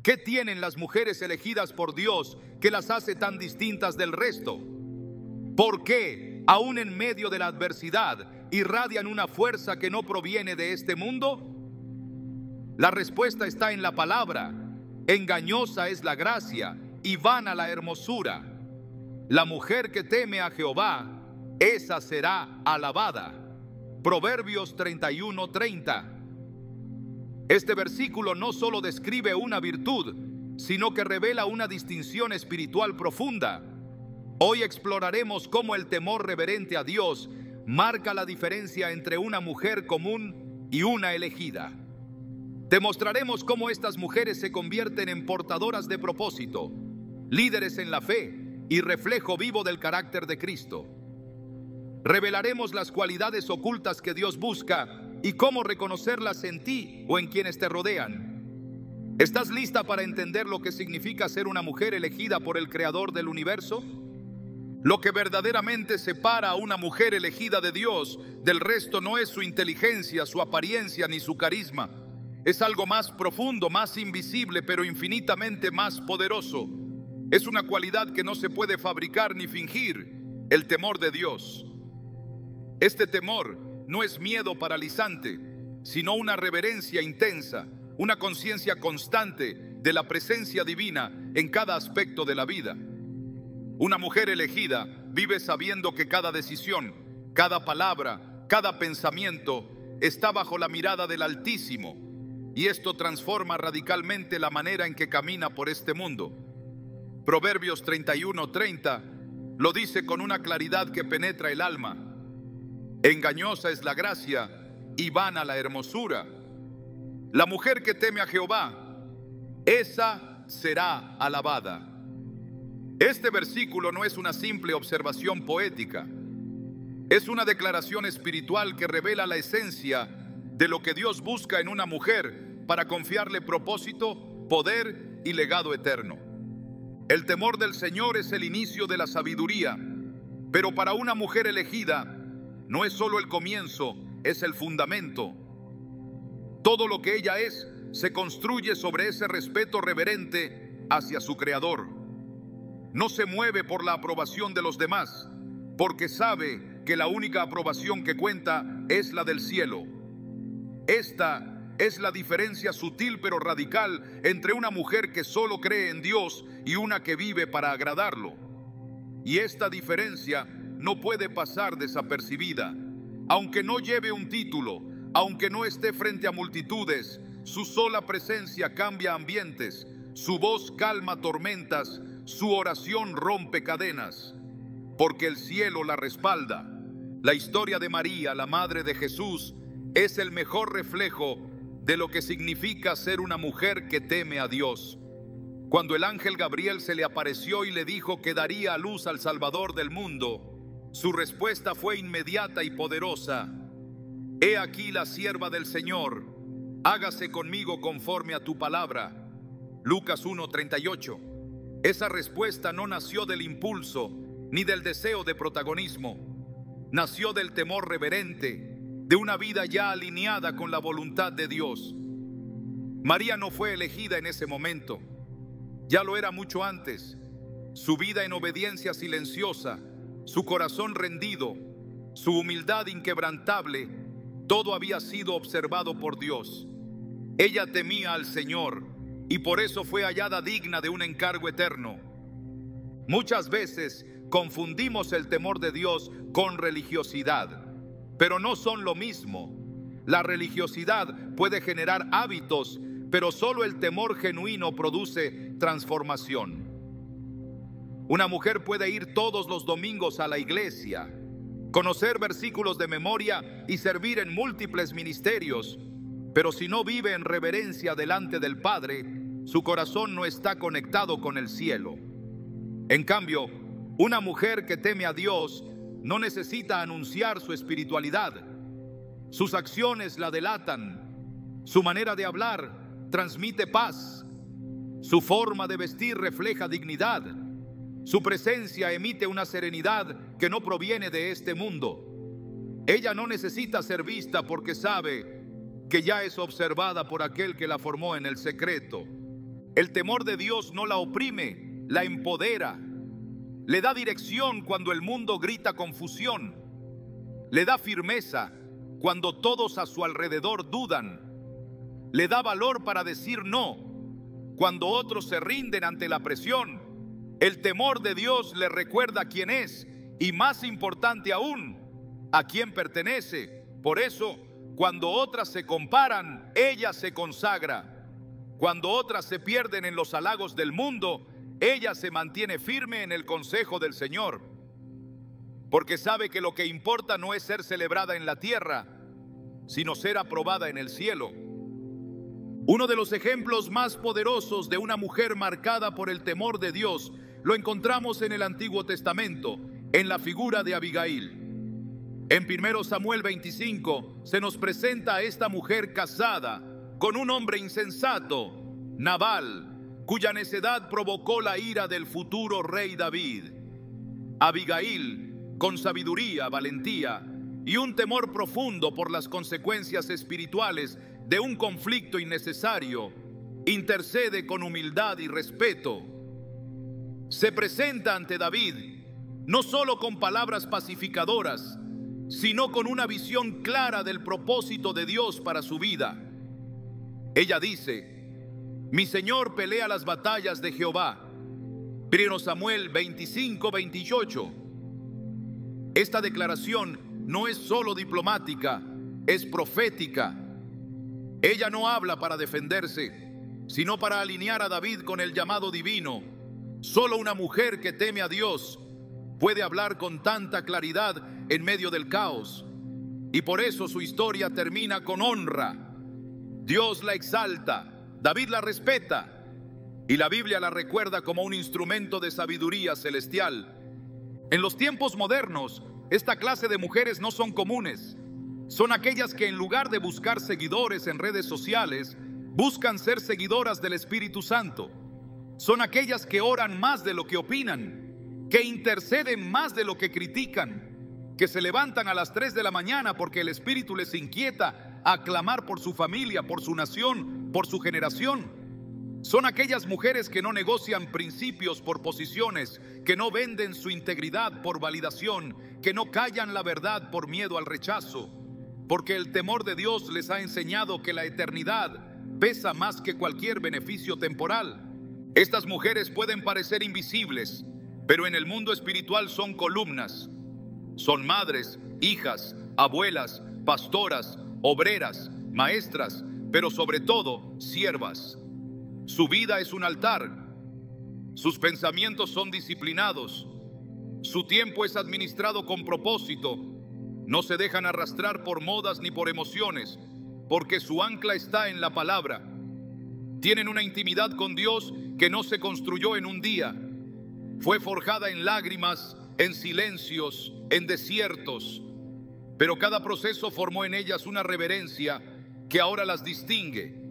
¿Qué tienen las mujeres elegidas por Dios que las hace tan distintas del resto? ¿Por qué, aún en medio de la adversidad, irradian una fuerza que no proviene de este mundo? La respuesta está en la palabra. Engañosa es la gracia y vana la hermosura. La mujer que teme a Jehová, esa será alabada. Proverbios 31:30. Este versículo no solo describe una virtud, sino que revela una distinción espiritual profunda. Hoy exploraremos cómo el temor reverente a Dios marca la diferencia entre una mujer común y una elegida. Te mostraremos cómo estas mujeres se convierten en portadoras de propósito, líderes en la fe y reflejo vivo del carácter de Cristo. Revelaremos las cualidades ocultas que Dios busca y cómo reconocerlas en ti o en quienes te rodean. ¿Estás lista para entender lo que significa ser una mujer elegida por el Creador del universo? Lo que verdaderamente separa a una mujer elegida de Dios del resto no es su inteligencia, su apariencia ni su carisma. Es algo más profundo, más invisible, pero infinitamente más poderoso. Es una cualidad que no se puede fabricar ni fingir: el temor de Dios. Este temor no es miedo paralizante, sino una reverencia intensa, una conciencia constante de la presencia divina en cada aspecto de la vida. Una mujer elegida vive sabiendo que cada decisión, cada palabra, cada pensamiento está bajo la mirada del Altísimo, y esto transforma radicalmente la manera en que camina por este mundo. Proverbios 31:30 lo dice con una claridad que penetra el alma. Engañosa es la gracia y vana la hermosura. La mujer que teme a Jehová, esa será alabada. Este versículo no es una simple observación poética. Es una declaración espiritual que revela la esencia de lo que Dios busca en una mujer para confiarle propósito, poder y legado eterno. El temor del Señor es el inicio de la sabiduría, pero para una mujer elegida no es solo el comienzo, es el fundamento. Todo lo que ella es se construye sobre ese respeto reverente hacia su Creador. No se mueve por la aprobación de los demás, porque sabe que la única aprobación que cuenta es la del cielo. Esta es la diferencia sutil pero radical entre una mujer que solo cree en Dios y una que vive para agradarlo. Y esta diferencia no puede pasar desapercibida. Aunque no lleve un título, aunque no esté frente a multitudes, su sola presencia cambia ambientes, su voz calma tormentas, su oración rompe cadenas, porque el cielo la respalda. La historia de María, la madre de Jesús, es el mejor reflejo de lo que significa ser una mujer que teme a Dios. Cuando el ángel Gabriel se le apareció y le dijo que daría a luz al Salvador del mundo, su respuesta fue inmediata y poderosa: He aquí la sierva del Señor, hágase conmigo conforme a tu palabra. Lucas 1:38. Esa respuesta no nació del impulso ni del deseo de protagonismo. Nació del temor reverente, de una vida ya alineada con la voluntad de Dios. María no fue elegida en ese momento, ya lo era mucho antes. Su vida en obediencia silenciosa, su corazón rendido, su humildad inquebrantable, todo había sido observado por Dios. Ella temía al Señor y por eso fue hallada digna de un encargo eterno. Muchas veces confundimos el temor de Dios con religiosidad, pero no son lo mismo. La religiosidad puede generar hábitos, pero solo el temor genuino produce transformación. Una mujer puede ir todos los domingos a la iglesia, conocer versículos de memoria y servir en múltiples ministerios, pero si no vive en reverencia delante del Padre, su corazón no está conectado con el cielo. En cambio, una mujer que teme a Dios no necesita anunciar su espiritualidad. Sus acciones la delatan. Su manera de hablar transmite paz. Su forma de vestir refleja dignidad. Su presencia emite una serenidad que no proviene de este mundo. Ella no necesita ser vista porque sabe que ya es observada por aquel que la formó en el secreto. El temor de Dios no la oprime, la empodera. Le da dirección cuando el mundo grita confusión. Le da firmeza cuando todos a su alrededor dudan. Le da valor para decir no cuando otros se rinden ante la presión. El temor de Dios le recuerda quién es y, más importante aún, a quién pertenece. Por eso, cuando otras se comparan, ella se consagra. Cuando otras se pierden en los halagos del mundo, ella se mantiene firme en el consejo del Señor, porque sabe que lo que importa no es ser celebrada en la tierra, sino ser aprobada en el cielo. Uno de los ejemplos más poderosos de una mujer marcada por el temor de Dios lo encontramos en el Antiguo Testamento, en la figura de Abigail. En 1 Samuel 25 se nos presenta a esta mujer casada con un hombre insensato, Nabal, cuya necedad provocó la ira del futuro rey David. Abigail, con sabiduría, valentía y un temor profundo por las consecuencias espirituales de un conflicto innecesario, intercede con humildad y respeto. Se presenta ante David no solo con palabras pacificadoras, sino con una visión clara del propósito de Dios para su vida. Ella dice: mi Señor pelea las batallas de Jehová. 1 Samuel 25-28. Esta declaración no es solo diplomática, es profética. Ella no habla para defenderse, sino para alinear a David con el llamado divino. Solo una mujer que teme a Dios puede hablar con tanta claridad en medio del caos. Y por eso su historia termina con honra. Dios la exalta, David la respeta, y la Biblia la recuerda como un instrumento de sabiduría celestial. En los tiempos modernos, esta clase de mujeres no son comunes. Son aquellas que, en lugar de buscar seguidores en redes sociales, buscan ser seguidoras del Espíritu Santo. Son aquellas que oran más de lo que opinan, que interceden más de lo que critican, que se levantan a las 3 de la mañana porque el Espíritu les inquieta a clamar por su familia, por su nación, por su generación. Son aquellas mujeres que no negocian principios por posiciones, que no venden su integridad por validación, que no callan la verdad por miedo al rechazo, porque el temor de Dios les ha enseñado que la eternidad pesa más que cualquier beneficio temporal. Estas mujeres pueden parecer invisibles, pero en el mundo espiritual son columnas. Son madres, hijas, abuelas, pastoras, obreras, maestras, pero sobre todo siervas. Su vida es un altar. Sus pensamientos son disciplinados. Su tiempo es administrado con propósito. No se dejan arrastrar por modas ni por emociones, porque su ancla está en la palabra. Tienen una intimidad con Dios que no se construyó en un día. Fue forjada en lágrimas, en silencios, en desiertos. Pero cada proceso formó en ellas una reverencia que ahora las distingue.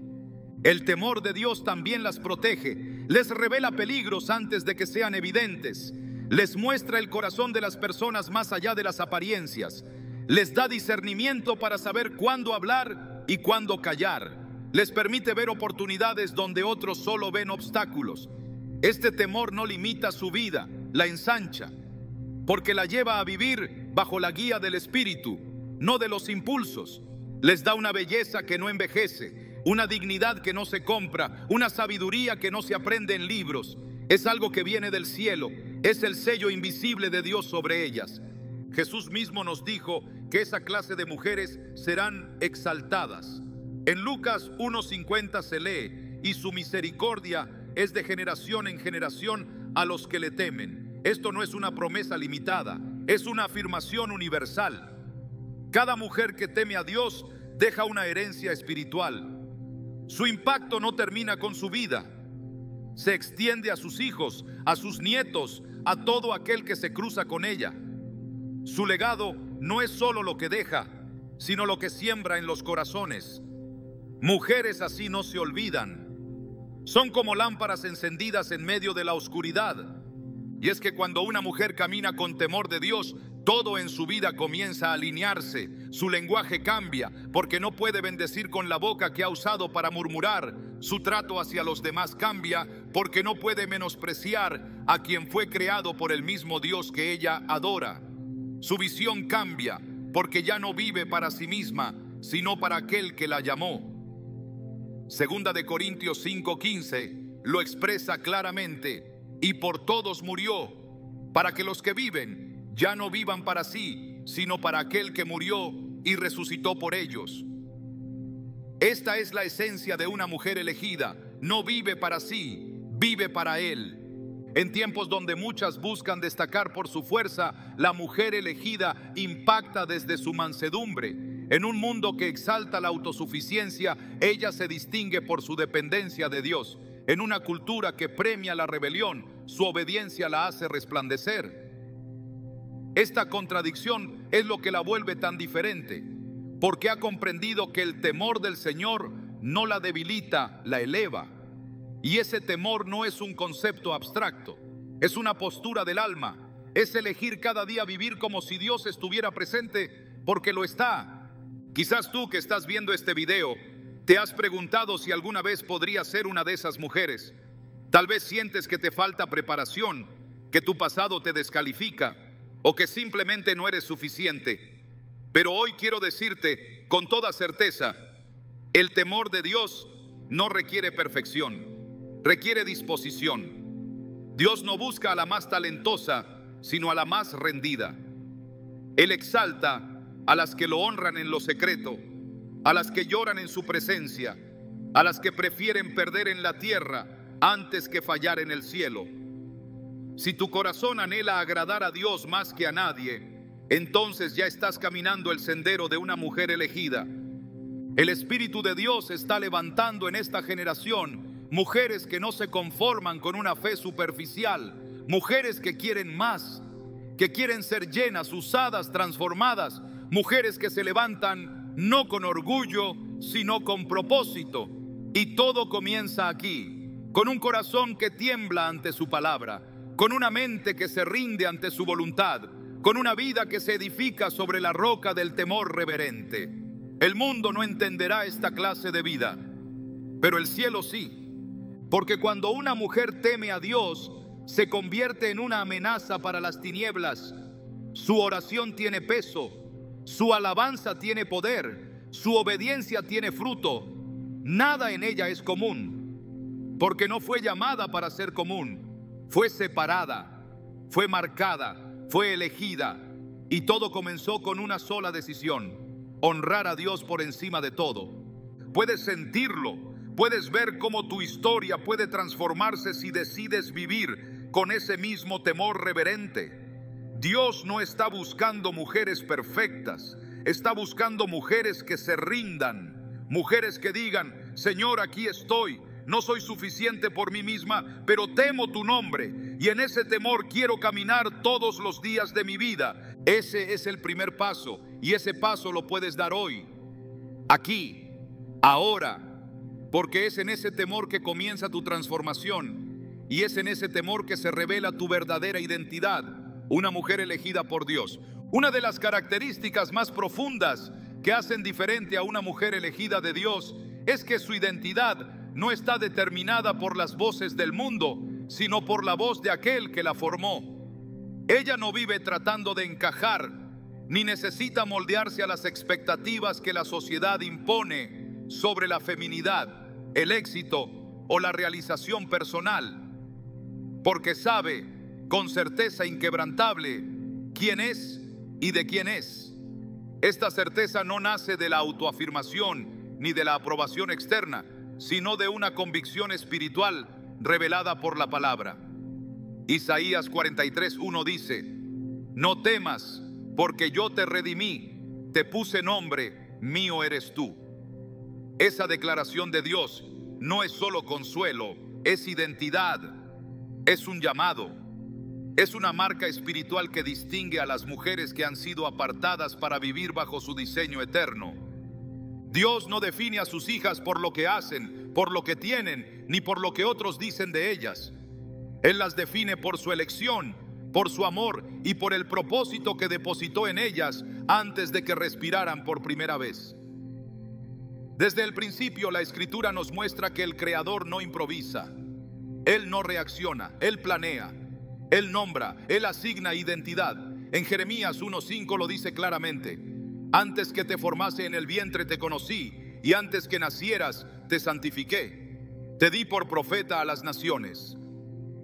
El temor de Dios también las protege, les revela peligros antes de que sean evidentes, les muestra el corazón de las personas más allá de las apariencias, les da discernimiento para saber cuándo hablar y cuándo callar, les permite ver oportunidades donde otros solo ven obstáculos. Este temor no limita su vida, la ensancha, porque la lleva a vivir bajo la guía del Espíritu, no de los impulsos. Les da una belleza que no envejece, una dignidad que no se compra, una sabiduría que no se aprende en libros. Es algo que viene del cielo, es el sello invisible de Dios sobre ellas. Jesús mismo nos dijo que esa clase de mujeres serán exaltadas. En Lucas 1:50 se lee: y su misericordia es de generación en generación a los que le temen. Esto no es una promesa limitada, es una afirmación universal. Cada mujer que teme a Dios deja una herencia espiritual. Su impacto no termina con su vida. Se extiende a sus hijos, a sus nietos, a todo aquel que se cruza con ella. Su legado no es solo lo que deja, sino lo que siembra en los corazones. Mujeres así no se olvidan. Son como lámparas encendidas en medio de la oscuridad. Y es que cuando una mujer camina con temor de Dios, Todo en su vida comienza a alinearse, su lenguaje cambia, porque no puede bendecir con la boca que ha usado para murmurar. Su trato hacia los demás cambia, porque no puede menospreciar a quien fue creado por el mismo Dios que ella adora. Su visión cambia, porque ya no vive para sí misma, sino para aquel que la llamó. Segunda de Corintios 5:15 lo expresa claramente: y por todos murió, para que los que viven ya no vivan para sí, sino para aquel que murió y resucitó por ellos. Esta es la esencia de una mujer elegida. No vive para sí, vive para Él. En tiempos donde muchas buscan destacar por su fuerza, la mujer elegida impacta desde su mansedumbre. En un mundo que exalta la autosuficiencia, ella se distingue por su dependencia de Dios. En una cultura que premia la rebelión, su obediencia la hace resplandecer. Esta contradicción es lo que la vuelve tan diferente, porque ha comprendido que el temor del Señor no la debilita, la eleva. Y ese temor no es un concepto abstracto, es una postura del alma, es elegir cada día vivir como si Dios estuviera presente, porque lo está. Quizás tú que estás viendo este video, te has preguntado si alguna vez podrías ser una de esas mujeres. Tal vez sientes que te falta preparación, que tu pasado te descalifica, o que simplemente no eres suficiente. Pero hoy quiero decirte con toda certeza, el temor de Dios no requiere perfección, requiere disposición. Dios no busca a la más talentosa, sino a la más rendida. Él exalta a las que lo honran en lo secreto, a las que lloran en su presencia, a las que prefieren perder en la tierra antes que fallar en el cielo. Si tu corazón anhela agradar a Dios más que a nadie, entonces ya estás caminando el sendero de una mujer elegida. El Espíritu de Dios está levantando en esta generación mujeres que no se conforman con una fe superficial, mujeres que quieren más, que quieren ser llenas, usadas, transformadas, mujeres que se levantan no con orgullo, sino con propósito. Y todo comienza aquí, con un corazón que tiembla ante su palabra, con una mente que se rinde ante su voluntad, con una vida que se edifica sobre la roca del temor reverente. El mundo no entenderá esta clase de vida, pero el cielo sí, porque cuando una mujer teme a Dios, se convierte en una amenaza para las tinieblas. Su oración tiene peso, su alabanza tiene poder, su obediencia tiene fruto. Nada en ella es común, porque no fue llamada para ser común. Fue separada, fue marcada, fue elegida, y todo comenzó con una sola decisión: honrar a Dios por encima de todo. Puedes sentirlo, puedes ver cómo tu historia puede transformarse si decides vivir con ese mismo temor reverente. Dios no está buscando mujeres perfectas, está buscando mujeres que se rindan, mujeres que digan: Señor, aquí estoy. No soy suficiente por mí misma, pero temo tu nombre, y en ese temor quiero caminar todos los días de mi vida. Ese es el primer paso, y ese paso lo puedes dar hoy, aquí, ahora, porque es en ese temor que comienza tu transformación, y es en ese temor que se revela tu verdadera identidad, una mujer elegida por Dios. Una de las características más profundas que hacen diferente a una mujer elegida de Dios es que su identidad no está determinada por las voces del mundo, sino por la voz de aquel que la formó. Ella no vive tratando de encajar, ni necesita moldearse a las expectativas que la sociedad impone sobre la feminidad, el éxito o la realización personal, porque sabe con certeza inquebrantable quién es y de quién es. Esta certeza no nace de la autoafirmación ni de la aprobación externa, sino de una convicción espiritual revelada por la palabra. Isaías 43:1 dice: no temas, porque yo te redimí, te puse nombre, mío eres tú. Esa declaración de Dios no es solo consuelo, es identidad, es un llamado, es una marca espiritual que distingue a las mujeres que han sido apartadas para vivir bajo su diseño eterno. Dios no define a sus hijas por lo que hacen, por lo que tienen, ni por lo que otros dicen de ellas. Él las define por su elección, por su amor y por el propósito que depositó en ellas antes de que respiraran por primera vez. Desde el principio, la Escritura nos muestra que el Creador no improvisa. Él no reacciona, Él planea, Él nombra, Él asigna identidad. En Jeremías 1:5 lo dice claramente: antes que te formase en el vientre te conocí, y antes que nacieras te santifiqué. Te di por profeta a las naciones.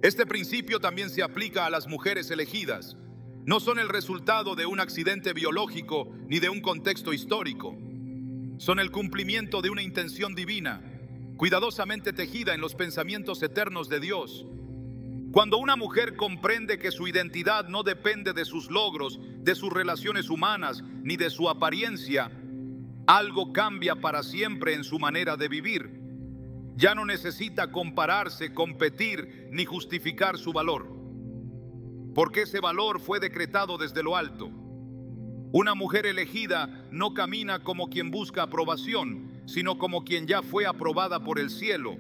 Este principio también se aplica a las mujeres elegidas. No son el resultado de un accidente biológico ni de un contexto histórico. Son el cumplimiento de una intención divina, cuidadosamente tejida en los pensamientos eternos de Dios. Cuando una mujer comprende que su identidad no depende de sus logros, de sus relaciones humanas, ni de su apariencia, algo cambia para siempre en su manera de vivir. Ya no necesita compararse, competir, ni justificar su valor, porque ese valor fue decretado desde lo alto. Una mujer elegida no camina como quien busca aprobación, sino como quien ya fue aprobada por el cielo.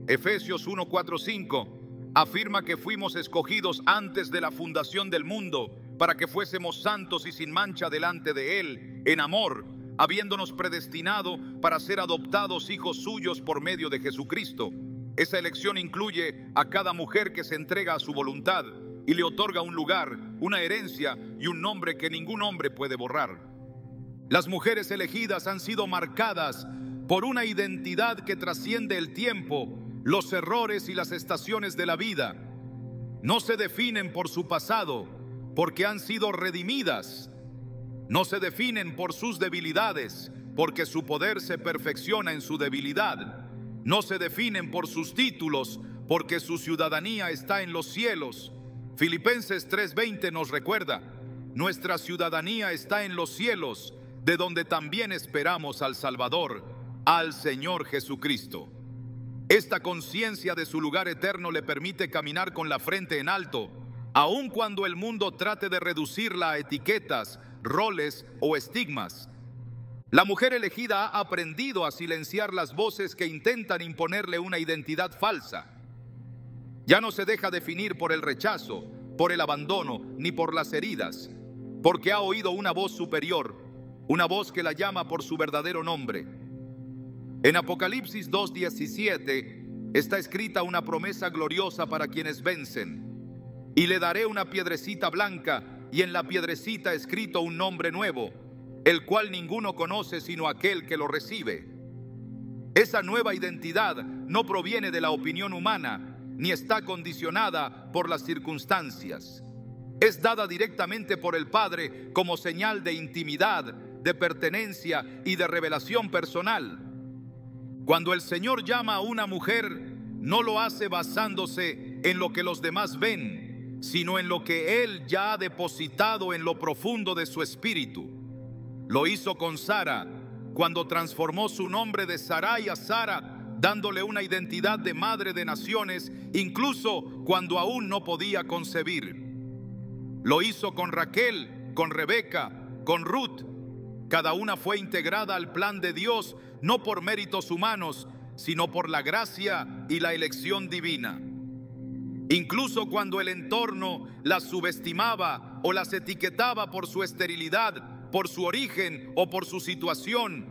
Efesios 1:4-5 afirma que fuimos escogidos antes de la fundación del mundo para que fuésemos santos y sin mancha delante de Él, en amor, habiéndonos predestinado para ser adoptados hijos suyos por medio de Jesucristo. Esa elección incluye a cada mujer que se entrega a su voluntad y le otorga un lugar, una herencia y un nombre que ningún hombre puede borrar. Las mujeres elegidas han sido marcadas por una identidad que trasciende el tiempo, los errores y las estaciones de la vida. No se definen por su pasado, porque han sido redimidas. No se definen por sus debilidades, porque su poder se perfecciona en su debilidad. No se definen por sus títulos, porque su ciudadanía está en los cielos. Filipenses 3:20 nos recuerda: nuestra ciudadanía está en los cielos, de donde también esperamos al Salvador, al Señor Jesucristo. Esta conciencia de su lugar eterno le permite caminar con la frente en alto, aun cuando el mundo trate de reducirla a etiquetas, roles o estigmas. La mujer elegida ha aprendido a silenciar las voces que intentan imponerle una identidad falsa. Ya no se deja definir por el rechazo, por el abandono, ni por las heridas, porque ha oído una voz superior, una voz que la llama por su verdadero nombre. En Apocalipsis 2:17 está escrita una promesa gloriosa para quienes vencen: y le daré una piedrecita blanca, y en la piedrecita escrito un nombre nuevo, el cual ninguno conoce sino aquel que lo recibe. Esa nueva identidad no proviene de la opinión humana, ni está condicionada por las circunstancias. Es dada directamente por el Padre como señal de intimidad, de pertenencia y de revelación personal. Cuando el Señor llama a una mujer, no lo hace basándose en lo que los demás ven, sino en lo que Él ya ha depositado en lo profundo de su espíritu. Lo hizo con Sara, cuando transformó su nombre de Sarai a Sara, dándole una identidad de madre de naciones, incluso cuando aún no podía concebir. Lo hizo con Raquel, con Rebeca, con Ruth. Cada una fue integrada al plan de Dios, no por méritos humanos, sino por la gracia y la elección divina. Incluso cuando el entorno las subestimaba o las etiquetaba por su esterilidad, por su origen o por su situación,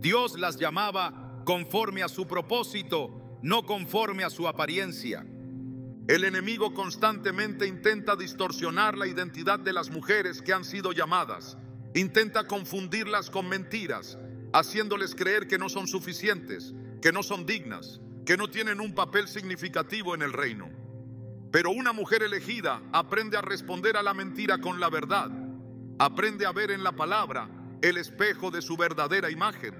Dios las llamaba conforme a su propósito, no conforme a su apariencia. El enemigo constantemente intenta distorsionar la identidad de las mujeres que han sido llamadas. Intenta confundirlas con mentiras, haciéndoles creer que no son suficientes, que no son dignas, que no tienen un papel significativo en el reino. Pero una mujer elegida aprende a responder a la mentira con la verdad. Aprende a ver en la palabra el espejo de su verdadera imagen.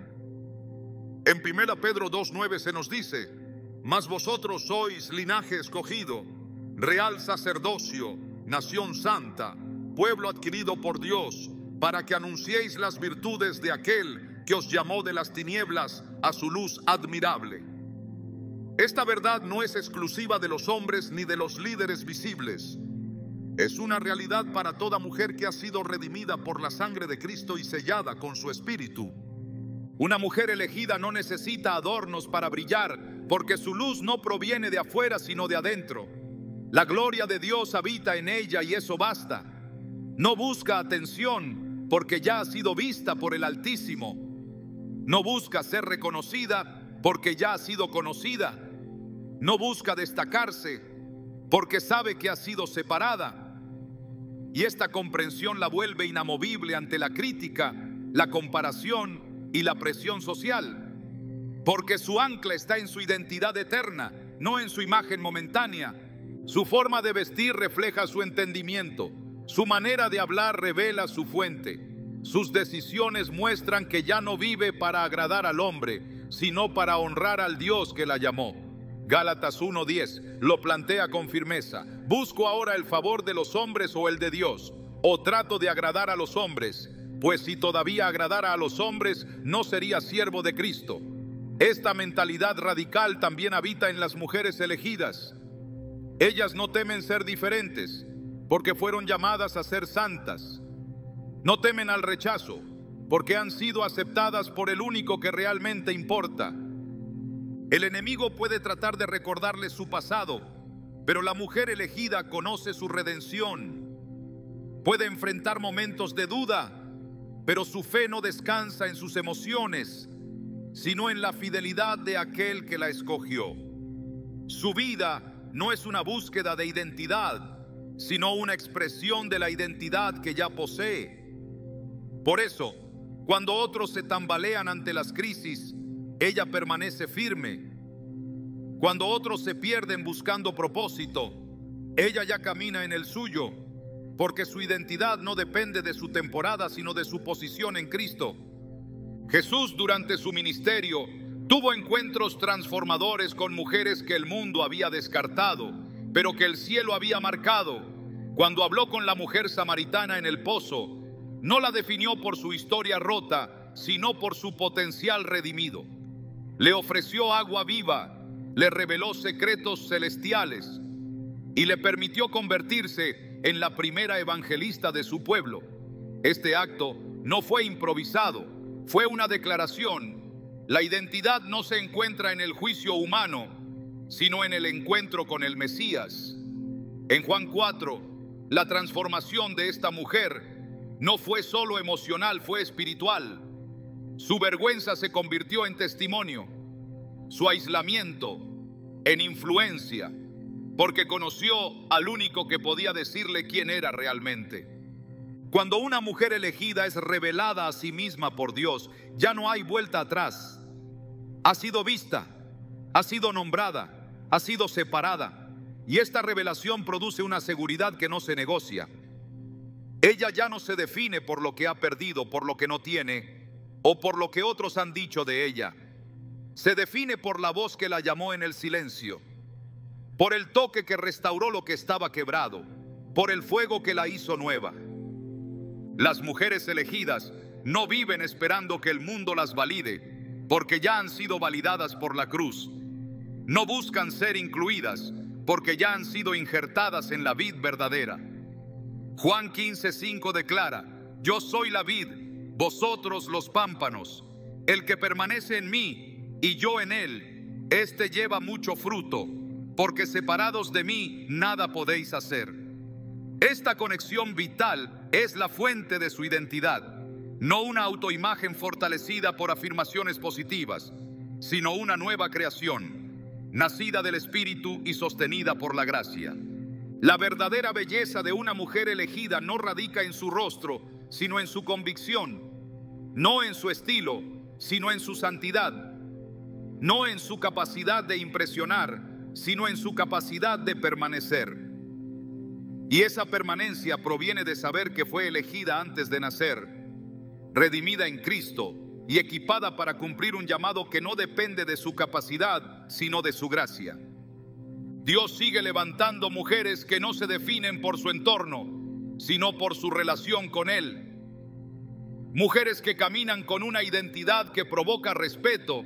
En 1 Pedro 2:9 se nos dice: mas vosotros sois linaje escogido, real sacerdocio, nación santa, pueblo adquirido por Dios, para que anunciéis las virtudes de aquel que os llamó de las tinieblas a su luz admirable. Esta verdad no es exclusiva de los hombres ni de los líderes visibles. Es una realidad para toda mujer que ha sido redimida por la sangre de Cristo y sellada con su espíritu. Una mujer elegida no necesita adornos para brillar, porque su luz no proviene de afuera sino de adentro. La gloria de Dios habita en ella y eso basta. No busca atención porque ya ha sido vista por el Altísimo. No busca ser reconocida porque ya ha sido conocida. No busca destacarse porque sabe que ha sido separada. Y esta comprensión la vuelve inamovible ante la crítica, la comparación y la presión social. Porque su ancla está en su identidad eterna, no en su imagen momentánea. Su forma de vestir refleja su entendimiento. Su manera de hablar revela su fuente. Sus decisiones muestran que ya no vive para agradar al hombre, sino para honrar al Dios que la llamó. Gálatas 1:10 lo plantea con firmeza. ¿Busco ahora el favor de los hombres o el de Dios? ¿O trato de agradar a los hombres? Pues si todavía agradara a los hombres, no sería siervo de Cristo. Esta mentalidad radical también habita en las mujeres elegidas. Ellas no temen ser diferentes, porque fueron llamadas a ser santas. No temen al rechazo, porque han sido aceptadas por el único que realmente importa. El enemigo puede tratar de recordarles su pasado, pero la mujer elegida conoce su redención. Puede enfrentar momentos de duda, pero su fe no descansa en sus emociones, sino en la fidelidad de aquel que la escogió. Su vida no es una búsqueda de identidad, sino una expresión de la identidad que ya posee. Por eso, cuando otros se tambalean ante las crisis, ella permanece firme. Cuando otros se pierden buscando propósito, ella ya camina en el suyo, porque su identidad no depende de su temporada, sino de su posición en Cristo. Jesús, durante su ministerio, tuvo encuentros transformadores con mujeres que el mundo había descartado, pero que el cielo había marcado. Cuando habló con la mujer samaritana en el pozo, no la definió por su historia rota, sino por su potencial redimido. Le ofreció agua viva, le reveló secretos celestiales y le permitió convertirse en la primera evangelista de su pueblo. Este acto no fue improvisado, fue una declaración. La identidad no se encuentra en el juicio humano, sino en el encuentro con el Mesías. En Juan 4, la transformación de esta mujer no fue solo emocional, fue espiritual. Su vergüenza se convirtió en testimonio, su aislamiento en influencia, porque conoció al único que podía decirle quién era realmente. Cuando una mujer elegida es revelada a sí misma por Dios, ya no hay vuelta atrás. Ha sido vista, ha sido nombrada, ha sido separada, y esta revelación produce una seguridad que no se negocia. Ella ya no se define por lo que ha perdido, por lo que no tiene, o por lo que otros han dicho de ella. Se define por la voz que la llamó en el silencio, por el toque que restauró lo que estaba quebrado, por el fuego que la hizo nueva. Las mujeres elegidas no viven esperando que el mundo las valide, porque ya han sido validadas por la cruz. No buscan ser incluidas, porque ya han sido injertadas en la vid verdadera. Juan 15:5 declara: yo soy la vid, vosotros los pámpanos. El que permanece en mí y yo en él, éste lleva mucho fruto, porque separados de mí nada podéis hacer. Esta conexión vital es la fuente de su identidad, no una autoimagen fortalecida por afirmaciones positivas, sino una nueva creación, nacida del Espíritu y sostenida por la gracia. La verdadera belleza de una mujer elegida no radica en su rostro, sino en su convicción, no en su estilo, sino en su santidad, no en su capacidad de impresionar, sino en su capacidad de permanecer. Y esa permanencia proviene de saber que fue elegida antes de nacer, redimida en Cristo y equipada para cumplir un llamado que no depende de su capacidad, sino de su gracia. Dios sigue levantando mujeres que no se definen por su entorno, sino por su relación con Él. Mujeres que caminan con una identidad que provoca respeto,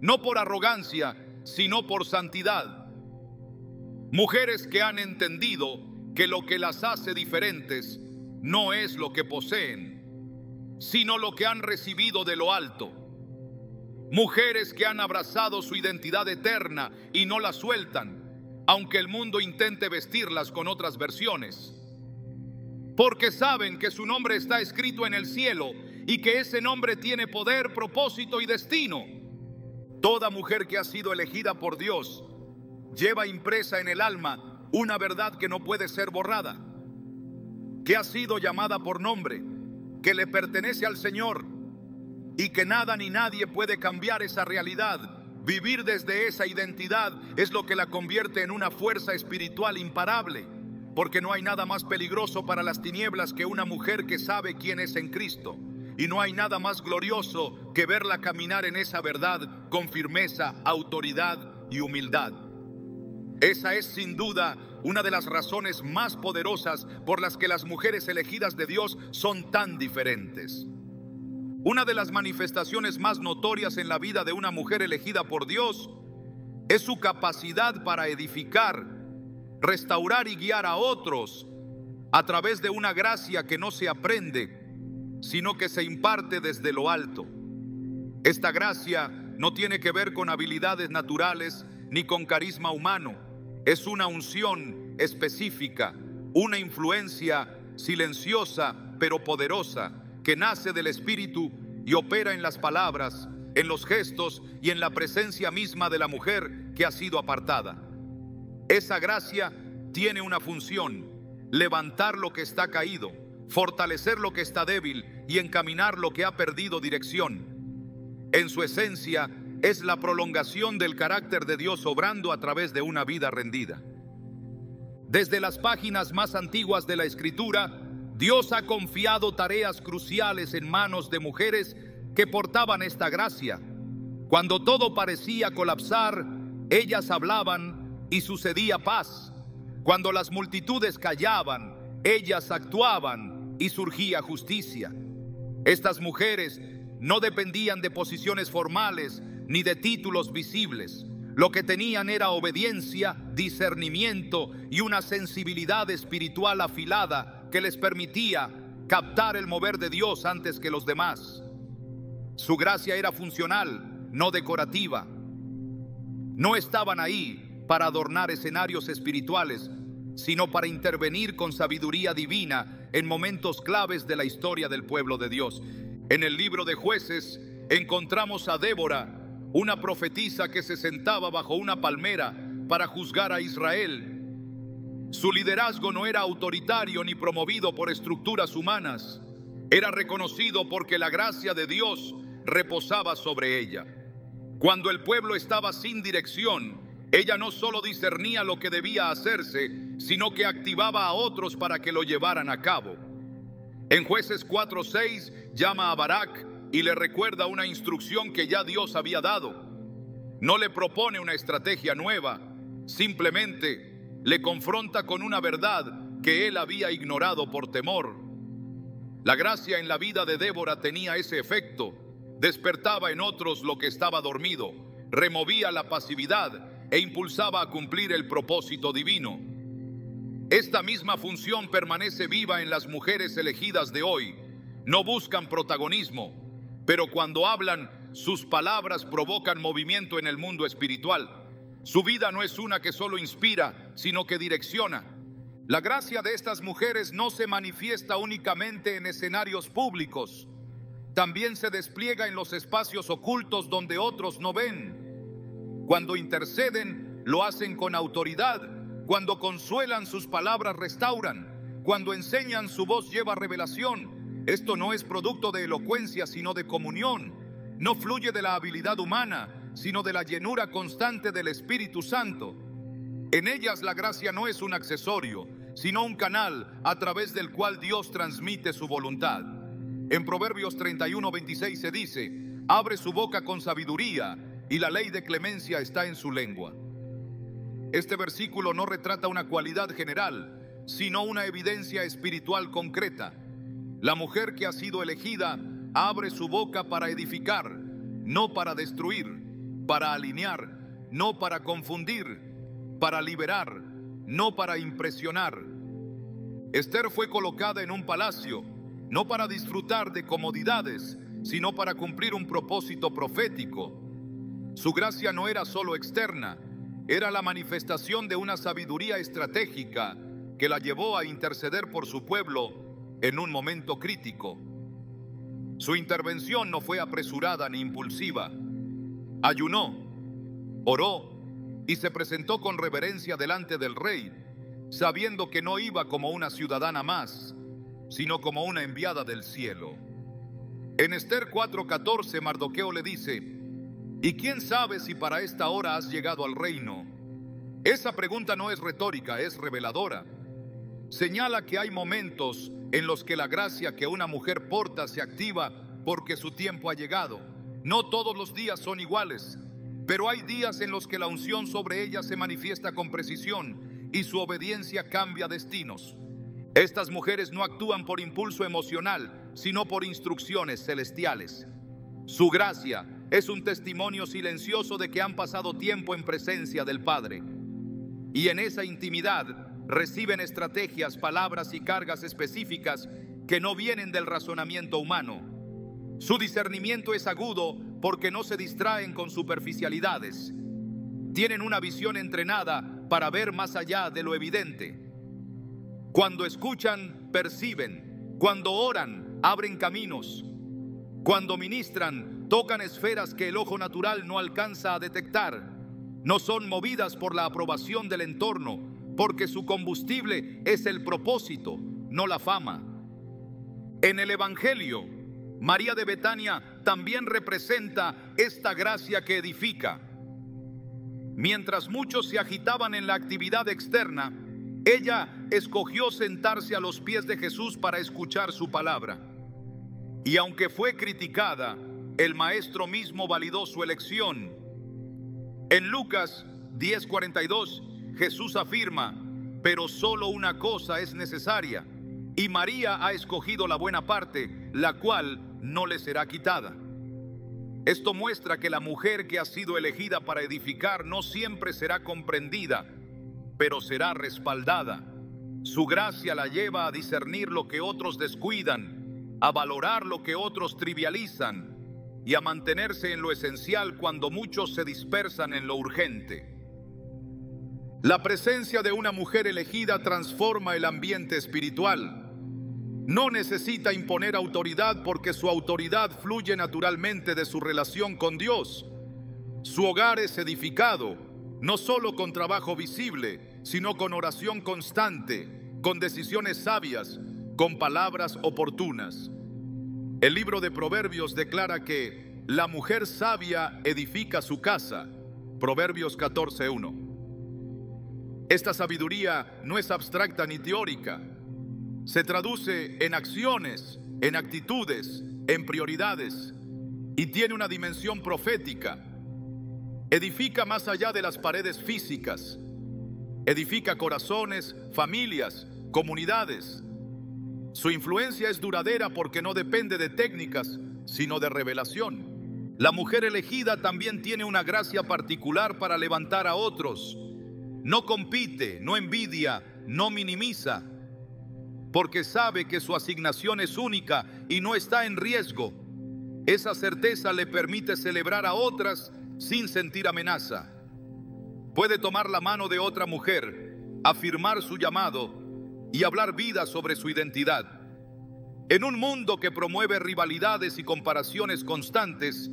no por arrogancia, sino por santidad. Mujeres que han entendido que lo que las hace diferentes no es lo que poseen, sino lo que han recibido de lo alto. Mujeres que han abrazado su identidad eterna y no la sueltan, aunque el mundo intente vestirlas con otras versiones. Porque saben que su nombre está escrito en el cielo y que ese nombre tiene poder, propósito y destino. Toda mujer que ha sido elegida por Dios lleva impresa en el alma una verdad que no puede ser borrada, que ha sido llamada por nombre, que le pertenece al Señor y que nada ni nadie puede cambiar esa realidad. Vivir desde esa identidad es lo que la convierte en una fuerza espiritual imparable, porque no hay nada más peligroso para las tinieblas que una mujer que sabe quién es en Cristo, y no hay nada más glorioso que verla caminar en esa verdad con firmeza, autoridad y humildad. Esa es sin duda una de las razones más poderosas por las que las mujeres elegidas de Dios son tan diferentes. Una de las manifestaciones más notorias en la vida de una mujer elegida por Dios es su capacidad para edificar, restaurar y guiar a otros a través de una gracia que no se aprende, sino que se imparte desde lo alto. Esta gracia no tiene que ver con habilidades naturales ni con carisma humano. Es una unción específica, una influencia silenciosa pero poderosa, que nace del Espíritu y opera en las palabras, en los gestos y en la presencia misma de la mujer que ha sido apartada. Esa gracia tiene una función: levantar lo que está caído, fortalecer lo que está débil y encaminar lo que ha perdido dirección. En su esencia, es la prolongación del carácter de Dios obrando a través de una vida rendida. Desde las páginas más antiguas de la Escritura, Dios ha confiado tareas cruciales en manos de mujeres que portaban esta gracia. Cuando todo parecía colapsar, ellas hablaban y sucedía paz. Cuando las multitudes callaban, ellas actuaban y surgía justicia. Estas mujeres no dependían de posiciones formales ni de títulos visibles. Lo que tenían era obediencia, discernimiento y una sensibilidad espiritual afilada que les permitía captar el mover de Dios antes que los demás. Su gracia era funcional, no decorativa. No estaban ahí para adornar escenarios espirituales, sino para intervenir con sabiduría divina en momentos claves de la historia del pueblo de Dios. En el libro de Jueces encontramos a Débora, una profetisa que se sentaba bajo una palmera para juzgar a Israel. Su liderazgo no era autoritario ni promovido por estructuras humanas. Era reconocido porque la gracia de Dios reposaba sobre ella. Cuando el pueblo estaba sin dirección, ella no solo discernía lo que debía hacerse, sino que activaba a otros para que lo llevaran a cabo. En Jueces 4:6 llama a Barak y le recuerda una instrucción que ya Dios había dado. No le propone una estrategia nueva, simplemente le confronta con una verdad que él había ignorado por temor. La gracia en la vida de Débora tenía ese efecto: despertaba en otros lo que estaba dormido, removía la pasividad e impulsaba a cumplir el propósito divino. Esta misma función permanece viva en las mujeres elegidas de hoy. No buscan protagonismo, pero cuando hablan, sus palabras provocan movimiento en el mundo espiritual. Su vida no es una que solo inspira, sino que direcciona. La gracia de estas mujeres no se manifiesta únicamente en escenarios públicos. También se despliega en los espacios ocultos donde otros no ven. Cuando interceden, lo hacen con autoridad. Cuando consuelan, sus palabras restauran. Cuando enseñan, su voz lleva revelación. Esto no es producto de elocuencia, sino de comunión. No fluye de la habilidad humana, sino de la llenura constante del Espíritu Santo. En ellas la gracia no es un accesorio, sino un canal a través del cual Dios transmite su voluntad. En Proverbios 31:26 se dice: abre su boca con sabiduría, y la ley de clemencia está en su lengua. Este versículo no retrata una cualidad general, sino una evidencia espiritual concreta. La mujer que ha sido elegida abre su boca para edificar, no para destruir, para alinear, no para confundir, para liberar, no para impresionar. Esther fue colocada en un palacio, no para disfrutar de comodidades, sino para cumplir un propósito profético. Su gracia no era solo externa, era la manifestación de una sabiduría estratégica que la llevó a interceder por su pueblo en un momento crítico. Su intervención no fue apresurada ni impulsiva. Ayunó, oró y se presentó con reverencia delante del rey, sabiendo que no iba como una ciudadana más, sino como una enviada del cielo. En Esther 4:14, Mardoqueo le dice: ¿y quién sabe si para esta hora has llegado al reino? Esa pregunta no es retórica, es reveladora. Señala que hay momentos en los que la gracia que una mujer porta se activa porque su tiempo ha llegado. No todos los días son iguales, pero hay días en los que la unción sobre ella se manifiesta con precisión y su obediencia cambia destinos. Estas mujeres no actúan por impulso emocional, sino por instrucciones celestiales. Su gracia es un testimonio silencioso de que han pasado tiempo en presencia del Padre. Y en esa intimidad reciben estrategias, palabras y cargas específicas que no vienen del razonamiento humano. Su discernimiento es agudo porque no se distraen con superficialidades. Tienen una visión entrenada para ver más allá de lo evidente. Cuando escuchan, perciben. Cuando oran, abren caminos. Cuando ministran, tocan esferas que el ojo natural no alcanza a detectar. No son movidas por la aprobación del entorno, porque su combustible es el propósito, no la fama. En el Evangelio, María de Betania también representa esta gracia que edifica. Mientras muchos se agitaban en la actividad externa, ella escogió sentarse a los pies de Jesús para escuchar su palabra. Y aunque fue criticada, el Maestro mismo validó su elección. En Lucas 10:42, Jesús afirma: pero solo una cosa es necesaria, y María ha escogido la buena parte, la cual no le será quitada. Esto muestra que la mujer que ha sido elegida para edificar no siempre será comprendida, pero será respaldada. Su gracia la lleva a discernir lo que otros descuidan, a valorar lo que otros trivializan y a mantenerse en lo esencial cuando muchos se dispersan en lo urgente. La presencia de una mujer elegida transforma el ambiente espiritual. No necesita imponer autoridad porque su autoridad fluye naturalmente de su relación con Dios. Su hogar es edificado, no solo con trabajo visible, sino con oración constante, con decisiones sabias, con palabras oportunas. El libro de Proverbios declara que la mujer sabia edifica su casa. Proverbios 14:1. Esta sabiduría no es abstracta ni teórica. Se traduce en acciones, en actitudes, en prioridades y tiene una dimensión profética. Edifica más allá de las paredes físicas. Edifica corazones, familias, comunidades. Su influencia es duradera porque no depende de técnicas, sino de revelación. La mujer elegida también tiene una gracia particular para levantar a otros. No compite, no envidia, no minimiza, porque sabe que su asignación es única y no está en riesgo. Esa certeza le permite celebrar a otras sin sentir amenaza. Puede tomar la mano de otra mujer, afirmar su llamado y hablar vida sobre su identidad. En un mundo que promueve rivalidades y comparaciones constantes,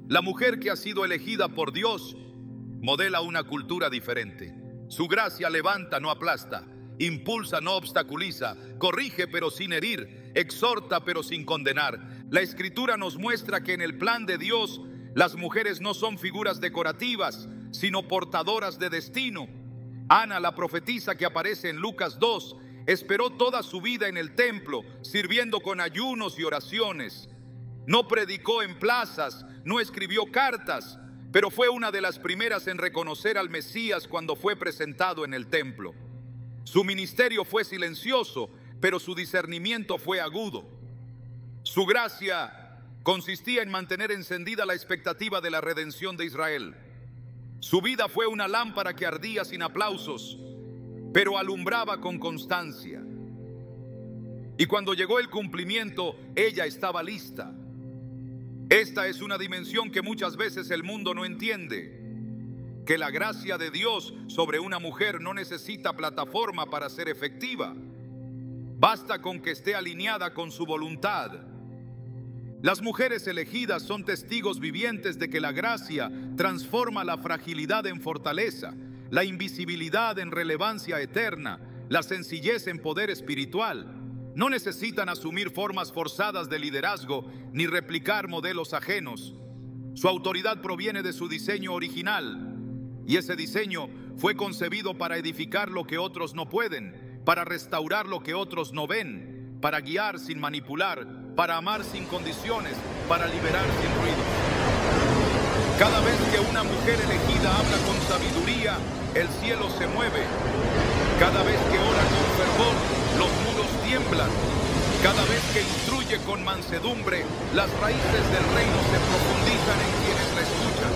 la mujer que ha sido elegida por Dios modela una cultura diferente. Su gracia levanta, no aplasta, impulsa, no obstaculiza, corrige pero sin herir, exhorta pero sin condenar. La Escritura nos muestra que en el plan de Dios las mujeres no son figuras decorativas, sino portadoras de destino. Ana, la profetisa que aparece en Lucas 2, esperó toda su vida en el templo, sirviendo con ayunos y oraciones. No predicó en plazas, no escribió cartas, pero fue una de las primeras en reconocer al Mesías cuando fue presentado en el templo. Su ministerio fue silencioso, pero su discernimiento fue agudo. Su gracia consistía en mantener encendida la expectativa de la redención de Israel. Su vida fue una lámpara que ardía sin aplausos, pero alumbraba con constancia. Y cuando llegó el cumplimiento, ella estaba lista. Esta es una dimensión que muchas veces el mundo no entiende. que la gracia de Dios sobre una mujer no necesita plataforma para ser efectiva. Basta con que esté alineada con su voluntad. Las mujeres elegidas son testigos vivientes de que la gracia transforma la fragilidad en fortaleza, la invisibilidad en relevancia eterna, la sencillez en poder espiritual. No necesitan asumir formas forzadas de liderazgo ni replicar modelos ajenos. Su autoridad proviene de su diseño original, y ese diseño fue concebido para edificar lo que otros no pueden, para restaurar lo que otros no ven, para guiar sin manipular, para amar sin condiciones, para liberar sin ruido. Cada vez que una mujer elegida habla con sabiduría, el cielo se mueve. Cada vez que ora con fervor, los muros tiemblan. Cada vez que instruye con mansedumbre, las raíces del reino se profundizan en quienes la escuchan.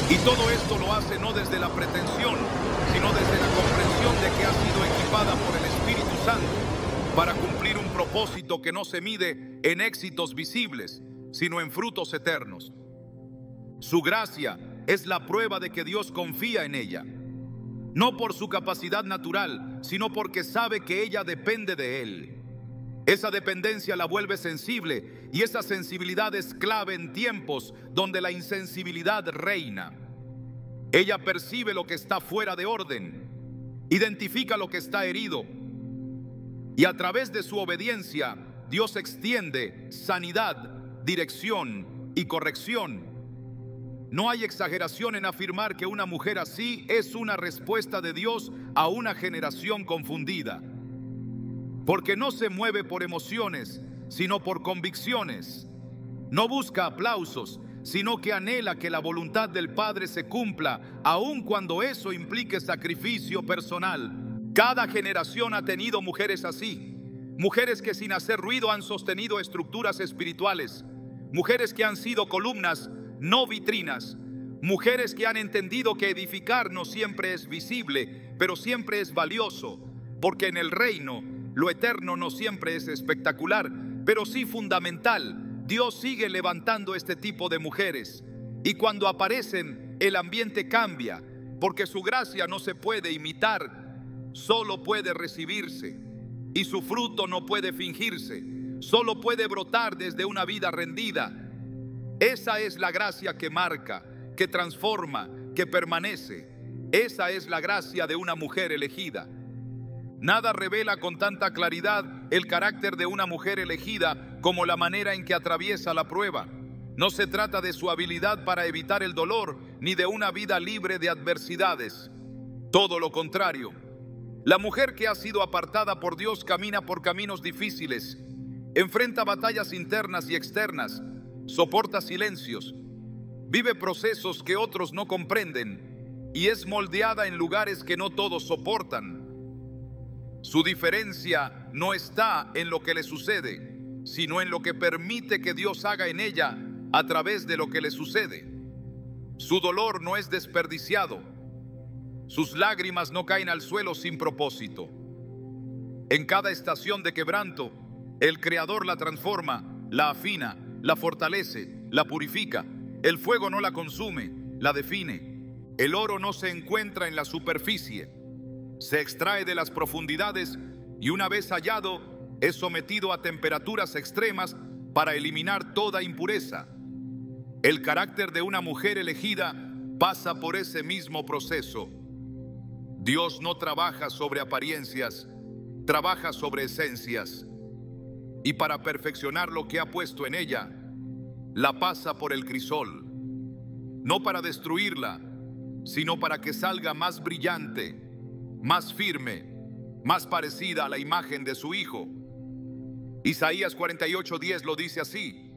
Y todo esto lo hace no desde la pretensión, sino desde la comprensión de que ha sido equipada por el Espíritu Santo para cumplir un propósito que no se mide en éxitos visibles, sino en frutos eternos. Su gracia es la prueba de que Dios confía en ella, no por su capacidad natural, sino porque sabe que ella depende de Él. Esa dependencia la vuelve sensible, y esa sensibilidad es clave en tiempos donde la insensibilidad reina. Ella percibe lo que está fuera de orden, identifica lo que está herido, y a través de su obediencia, Dios extiende sanidad, dirección y corrección. No hay exageración en afirmar que una mujer así es una respuesta de Dios a una generación confundida, porque no se mueve por emociones, sino por convicciones. No busca aplausos, sino que anhela que la voluntad del Padre se cumpla, aun cuando eso implique sacrificio personal. Cada generación ha tenido mujeres así, mujeres que sin hacer ruido han sostenido estructuras espirituales, mujeres que han sido columnas, no vitrinas, mujeres que han entendido que edificar no siempre es visible, pero siempre es valioso, porque en el reino lo eterno no siempre es espectacular, pero sí fundamental. Dios sigue levantando este tipo de mujeres, y cuando aparecen el ambiente cambia, porque su gracia no se puede imitar, solo puede recibirse, y su fruto no puede fingirse, solo puede brotar desde una vida rendida. Esa es la gracia que marca, que transforma, que permanece. Esa es la gracia de una mujer elegida. Nada revela con tanta claridad el carácter de una mujer elegida como la manera en que atraviesa la prueba. No se trata de su habilidad para evitar el dolor, ni de una vida libre de adversidades. Todo lo contrario. La mujer que ha sido apartada por Dios camina por caminos difíciles, enfrenta batallas internas y externas, soporta silencios, vive procesos que otros no comprenden y es moldeada en lugares que no todos soportan. Su diferencia no está en lo que le sucede, sino en lo que permite que Dios haga en ella a través de lo que le sucede. Su dolor no es desperdiciado, sus lágrimas no caen al suelo sin propósito. En cada estación de quebranto, el Creador la transforma, la afina, la fortalece, la purifica. El fuego no la consume, la define. El oro no se encuentra en la superficie, se extrae de las profundidades y una vez hallado es sometido a temperaturas extremas para eliminar toda impureza. El carácter de una mujer elegida pasa por ese mismo proceso. Dios no trabaja sobre apariencias, trabaja sobre esencias. Y para perfeccionar lo que ha puesto en ella, la pasa por el crisol. No para destruirla, sino para que salga más brillante, más firme, más parecida a la imagen de su Hijo. Isaías 48:10 lo dice así: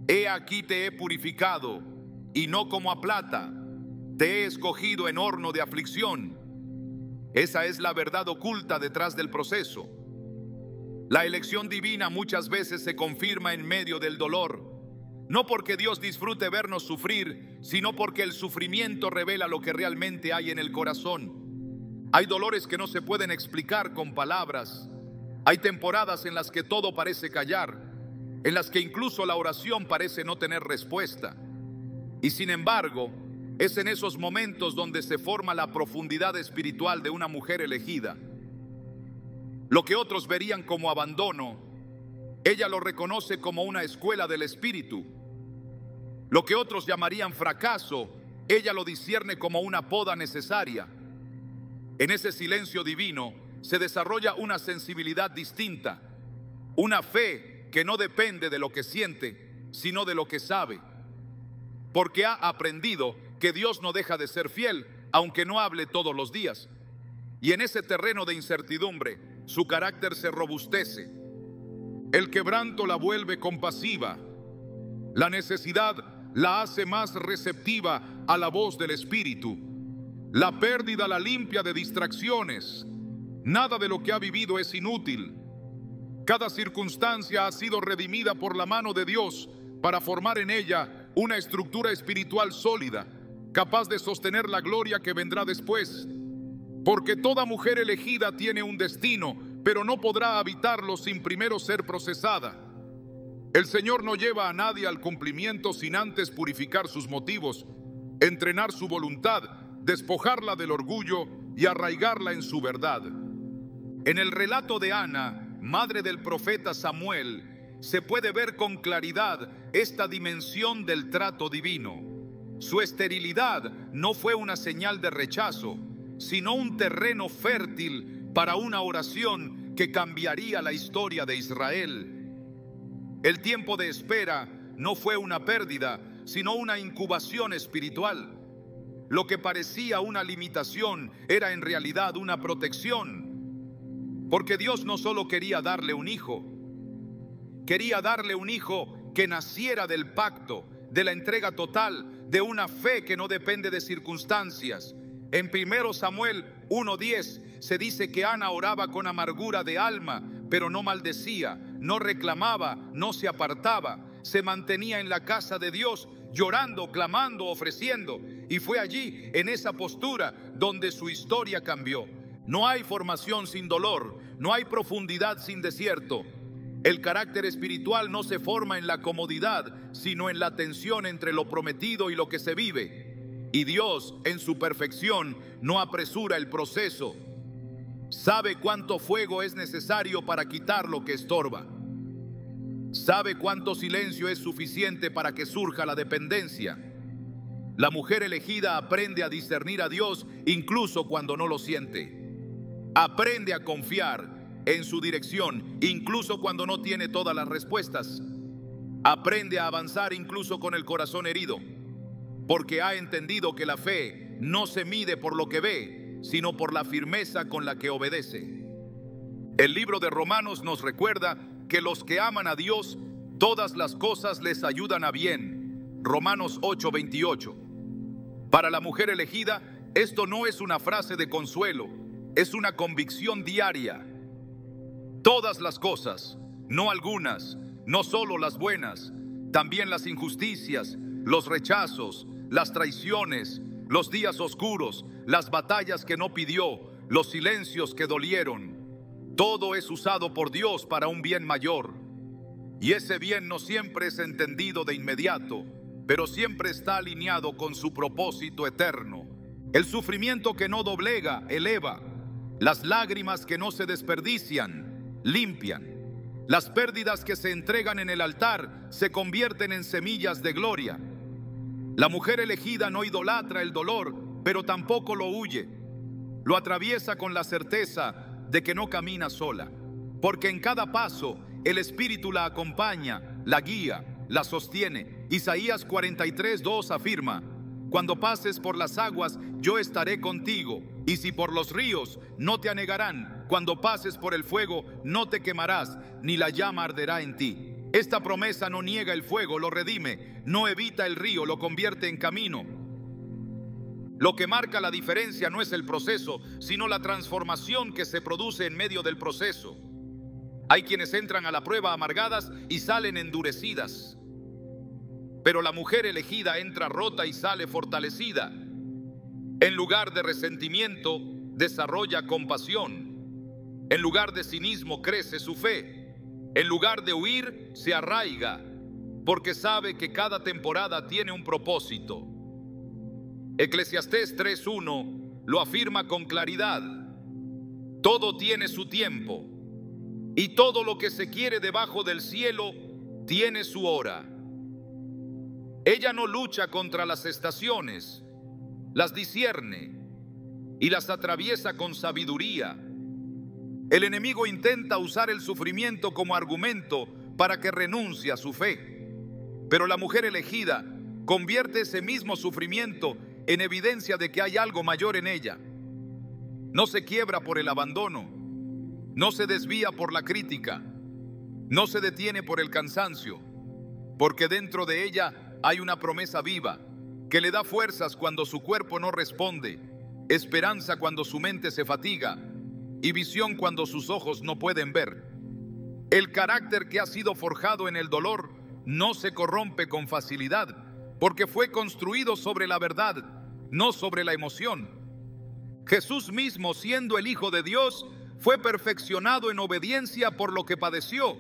He aquí te he purificado, y no como a plata, te he escogido en horno de aflicción. Esa es la verdad oculta detrás del proceso. La elección divina muchas veces se confirma en medio del dolor, no porque Dios disfrute vernos sufrir, sino porque el sufrimiento revela lo que realmente hay en el corazón. Hay dolores que no se pueden explicar con palabras. Hay temporadas en las que todo parece callar, en las que incluso la oración parece no tener respuesta. Y sin embargo, Es en esos momentos donde se forma la profundidad espiritual de una mujer elegida. Lo que otros verían como abandono, ella lo reconoce como una escuela del espíritu. Lo que otros llamarían fracaso, ella lo discierne como una poda necesaria. En ese silencio divino se desarrolla una sensibilidad distinta, una fe que no depende de lo que siente, sino de lo que sabe, porque ha aprendido que Dios no deja de ser fiel, aunque no hable todos los días. Y en ese terreno de incertidumbre, su carácter se robustece. El quebranto la vuelve compasiva. La necesidad la hace más receptiva a la voz del Espíritu. La pérdida la limpia de distracciones. Nada de lo que ha vivido es inútil. Cada circunstancia ha sido redimida por la mano de Dios para formar en ella una estructura espiritual sólida, capaz de sostener la gloria que vendrá después. Porque toda mujer elegida tiene un destino, pero no podrá habitarlo sin primero ser procesada. El Señor no lleva a nadie al cumplimiento sin antes purificar sus motivos, entrenar su voluntad, despojarla del orgullo y arraigarla en su verdad. En el relato de Ana, madre del profeta Samuel, se puede ver con claridad esta dimensión del trato divino. Su esterilidad no fue una señal de rechazo, sino un terreno fértil para una oración que cambiaría la historia de Israel. El tiempo de espera no fue una pérdida, sino una incubación espiritual. Lo que parecía una limitación era en realidad una protección, porque Dios no solo quería darle un hijo, quería darle un hijo que naciera del pacto, de la entrega total, de una fe que no depende de circunstancias. En 1 Samuel 1:10 se dice que Ana oraba con amargura de alma, pero no maldecía, no reclamaba, no se apartaba, se mantenía en la casa de Dios, llorando, clamando, ofreciendo. Y fue allí, en esa postura, donde su historia cambió. No hay formación sin dolor, no hay profundidad sin desierto. El carácter espiritual no se forma en la comodidad, sino en la tensión entre lo prometido y lo que se vive. Y Dios, en su perfección, no apresura el proceso. Sabe cuánto fuego es necesario para quitar lo que estorba. Sabe cuánto silencio es suficiente para que surja la dependencia. La mujer elegida aprende a discernir a Dios incluso cuando no lo siente. Aprende a confiar en su dirección incluso cuando no tiene todas las respuestas. Aprende a avanzar incluso con el corazón herido, porque ha entendido que la fe no se mide por lo que ve, sino por la firmeza con la que obedece. El libro de Romanos nos recuerda que los que aman a Dios, todas las cosas les ayudan a bien. Romanos 8:28. Para la mujer elegida, esto no es una frase de consuelo, es una convicción diaria. Todas las cosas, no algunas, no solo las buenas, también las injusticias, los rechazos, las traiciones, los días oscuros, las batallas que no pidió, los silencios que dolieron. Todo es usado por Dios para un bien mayor. Y ese bien no siempre es entendido de inmediato, pero siempre está alineado con su propósito eterno. El sufrimiento que no doblega, eleva. Las lágrimas que no se desperdician, limpian. Las pérdidas que se entregan en el altar se convierten en semillas de gloria. La mujer elegida no idolatra el dolor, pero tampoco lo huye. Lo atraviesa con la certeza de que no camina sola, porque en cada paso el Espíritu la acompaña, la guía, la sostiene. Isaías 43:2 afirma: cuando pases por las aguas, yo estaré contigo, y si por los ríos, no te anegarán. Cuando pases por el fuego, no te quemarás, ni la llama arderá en ti. Esta promesa no niega el fuego, lo redime, no evita el río, lo convierte en camino. Lo que marca la diferencia no es el proceso, sino la transformación que se produce en medio del proceso. Hay quienes entran a la prueba amargadas y salen endurecidas, pero la mujer elegida entra rota y sale fortalecida. En lugar de resentimiento, desarrolla compasión. En lugar de cinismo, crece su fe. En lugar de huir, se arraiga, porque sabe que cada temporada tiene un propósito. Eclesiastés 3:1 lo afirma con claridad. Todo tiene su tiempo, y todo lo que se quiere debajo del cielo tiene su hora. Ella no lucha contra las estaciones, las discierne y las atraviesa con sabiduría. El enemigo intenta usar el sufrimiento como argumento para que renuncie a su fe. Pero la mujer elegida convierte ese mismo sufrimiento en evidencia de que hay algo mayor en ella. No se quiebra por el abandono, no se desvía por la crítica, no se detiene por el cansancio, porque dentro de ella hay una promesa viva que le da fuerzas cuando su cuerpo no responde, esperanza cuando su mente se fatiga y visión cuando sus ojos no pueden ver. El carácter que ha sido forjado en el dolor no se corrompe con facilidad, porque fue construido sobre la verdad, no sobre la emoción. Jesús mismo, siendo el Hijo de Dios, fue perfeccionado en obediencia por lo que padeció.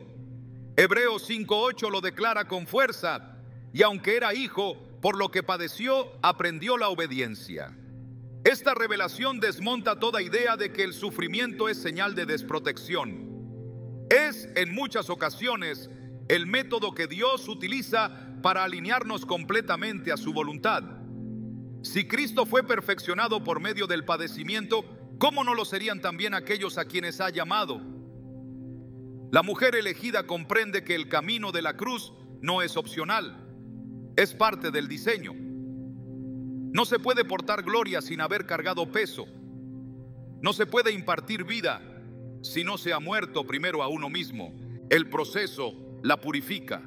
Hebreos 5:8 lo declara con fuerza, y aunque era hijo, por lo que padeció, aprendió la obediencia. Esta revelación desmonta toda idea de que el sufrimiento es señal de desprotección. Es, en muchas ocasiones, el método que Dios utiliza para alinearnos completamente a su voluntad. Si Cristo fue perfeccionado por medio del padecimiento, ¿cómo no lo serían también aquellos a quienes ha llamado? La mujer elegida comprende que el camino de la cruz no es opcional, es parte del diseño. No se puede portar gloria sin haber cargado peso. No se puede impartir vida si no se ha muerto primero a uno mismo. El proceso la purifica.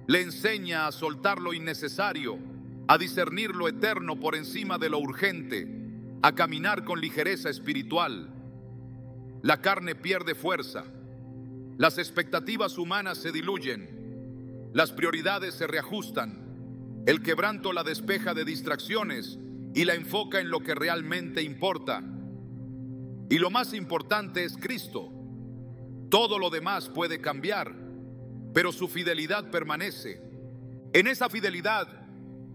Le enseña a soltar lo innecesario, a discernir lo eterno por encima de lo urgente, a caminar con ligereza espiritual. La carne pierde fuerza. Las expectativas humanas se diluyen. Las prioridades se reajustan. El quebranto la despeja de distracciones y la enfoca en lo que realmente importa. Y lo más importante es Cristo. Todo lo demás puede cambiar, pero su fidelidad permanece. En esa fidelidad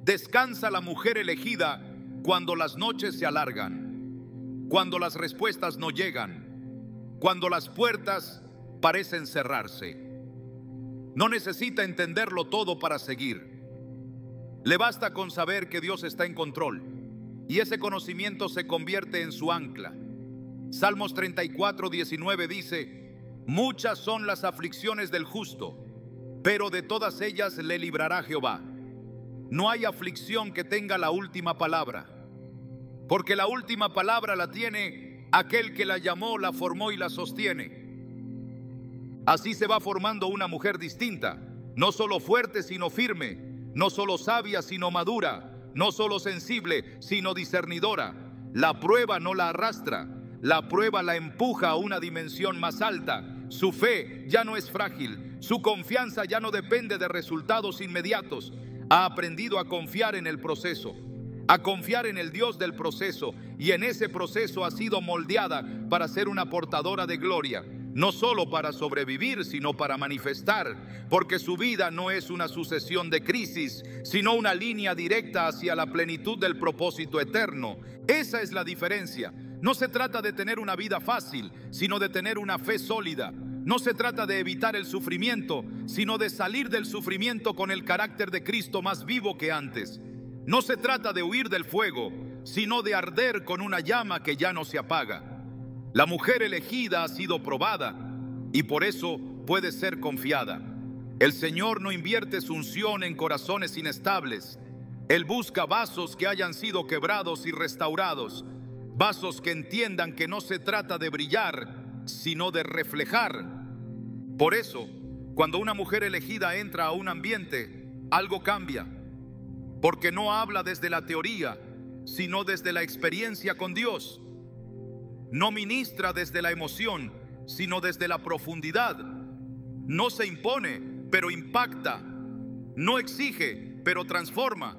descansa la mujer elegida cuando las noches se alargan, cuando las respuestas no llegan, cuando las puertas parecen cerrarse. No necesita entenderlo todo para seguir. Le basta con saber que Dios está en control, y ese conocimiento se convierte en su ancla. Salmos 34:19 dice: muchas son las aflicciones del justo, pero de todas ellas le librará Jehová. No hay aflicción que tenga la última palabra, porque la última palabra la tiene aquel que la llamó, la formó y la sostiene. Así se va formando una mujer distinta, no solo fuerte sino firme, no solo sabia sino madura, no solo sensible sino discernidora. La prueba no la arrastra, la prueba la empuja a una dimensión más alta. Su fe ya no es frágil, su confianza ya no depende de resultados inmediatos. Ha aprendido a confiar en el proceso, a confiar en el Dios del proceso, y en ese proceso ha sido moldeada para ser una portadora de gloria. No solo para sobrevivir, sino para manifestar, porque su vida no es una sucesión de crisis, sino una línea directa hacia la plenitud del propósito eterno. Esa es la diferencia. No se trata de tener una vida fácil, sino de tener una fe sólida. No se trata de evitar el sufrimiento, sino de salir del sufrimiento con el carácter de Cristo más vivo que antes. No se trata de huir del fuego, sino de arder con una llama que ya no se apaga. La mujer elegida ha sido probada y por eso puede ser confiada. El Señor no invierte su unción en corazones inestables. Él busca vasos que hayan sido quebrados y restaurados, vasos que entiendan que no se trata de brillar, sino de reflejar. Por eso, cuando una mujer elegida entra a un ambiente, algo cambia, porque no habla desde la teoría, sino desde la experiencia con Dios. No ministra desde la emoción, sino desde la profundidad. No se impone, pero impacta. No exige, pero transforma,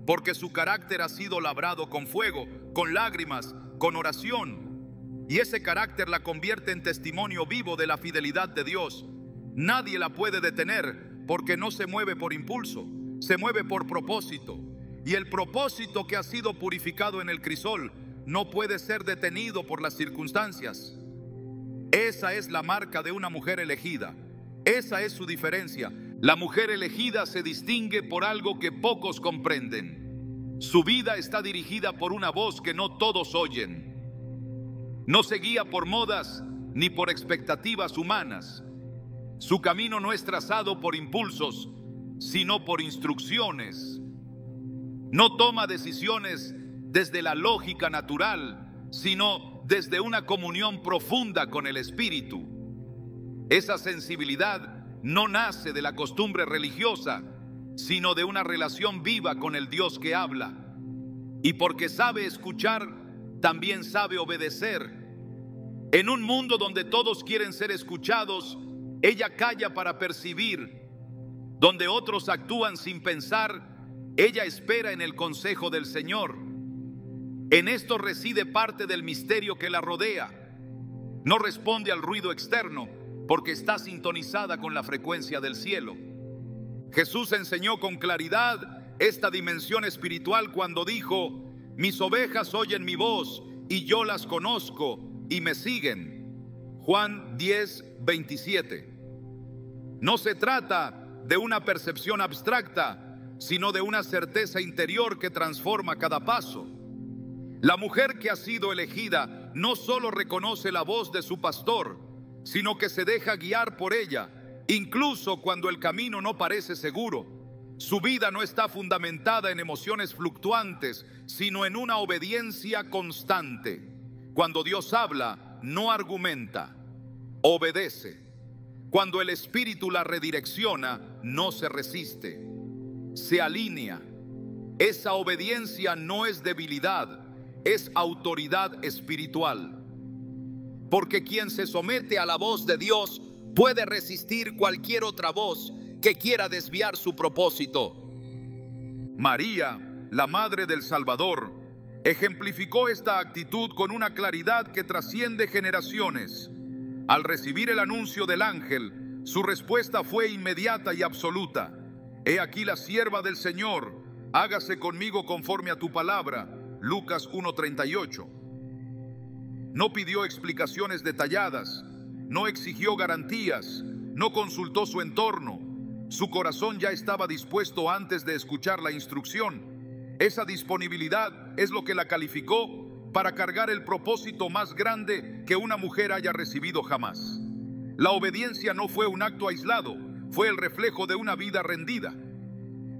porque su carácter ha sido labrado con fuego, con lágrimas, con oración. Y ese carácter la convierte en testimonio vivo de la fidelidad de Dios. Nadie la puede detener, porque no se mueve por impulso, se mueve por propósito. y el propósito que ha sido purificado en el crisol no puede ser detenido por las circunstancias. Esa es la marca de una mujer elegida. Esa es su diferencia. La mujer elegida se distingue por algo que pocos comprenden. Su vida está dirigida por una voz que no todos oyen. No se guía por modas ni por expectativas humanas. Su camino no es trazado por impulsos, sino por instrucciones. No toma decisiones desde la lógica natural, sino desde una comunión profunda con el Espíritu. Esa sensibilidad no nace de la costumbre religiosa, sino de una relación viva con el Dios que habla. Y porque sabe escuchar, también sabe obedecer. En un mundo donde todos quieren ser escuchados, ella calla para percibir. Donde otros actúan sin pensar, ella espera en el consejo del Señor. En esto reside parte del misterio que la rodea. No responde al ruido externo, porque está sintonizada con la frecuencia del cielo. Jesús enseñó con claridad esta dimensión espiritual cuando dijo: mis ovejas oyen mi voz y yo las conozco y me siguen. Juan 10:27. No se trata de una percepción abstracta, sino de una certeza interior que transforma cada paso. La mujer que ha sido elegida no solo reconoce la voz de su pastor, sino que se deja guiar por ella, incluso cuando el camino no parece seguro. Su vida no está fundamentada en emociones fluctuantes, sino en una obediencia constante. Cuando Dios habla, no argumenta, obedece. Cuando el Espíritu la redirecciona, no se resiste, se alinea. Esa obediencia no es debilidad, es autoridad espiritual. Porque quien se somete a la voz de Dios puede resistir cualquier otra voz que quiera desviar su propósito. María, la Madre del Salvador, ejemplificó esta actitud con una claridad que trasciende generaciones. Al recibir el anuncio del ángel, su respuesta fue inmediata y absoluta. He aquí la sierva del Señor, hágase conmigo conforme a tu palabra. Lucas 1:38. No pidió explicaciones detalladas, no exigió garantías, no consultó su entorno. Su corazón ya estaba dispuesto antes de escuchar la instrucción. Esa disponibilidad es lo que la calificó para cargar el propósito más grande que una mujer haya recibido jamás. La obediencia no fue un acto aislado, fue el reflejo de una vida rendida.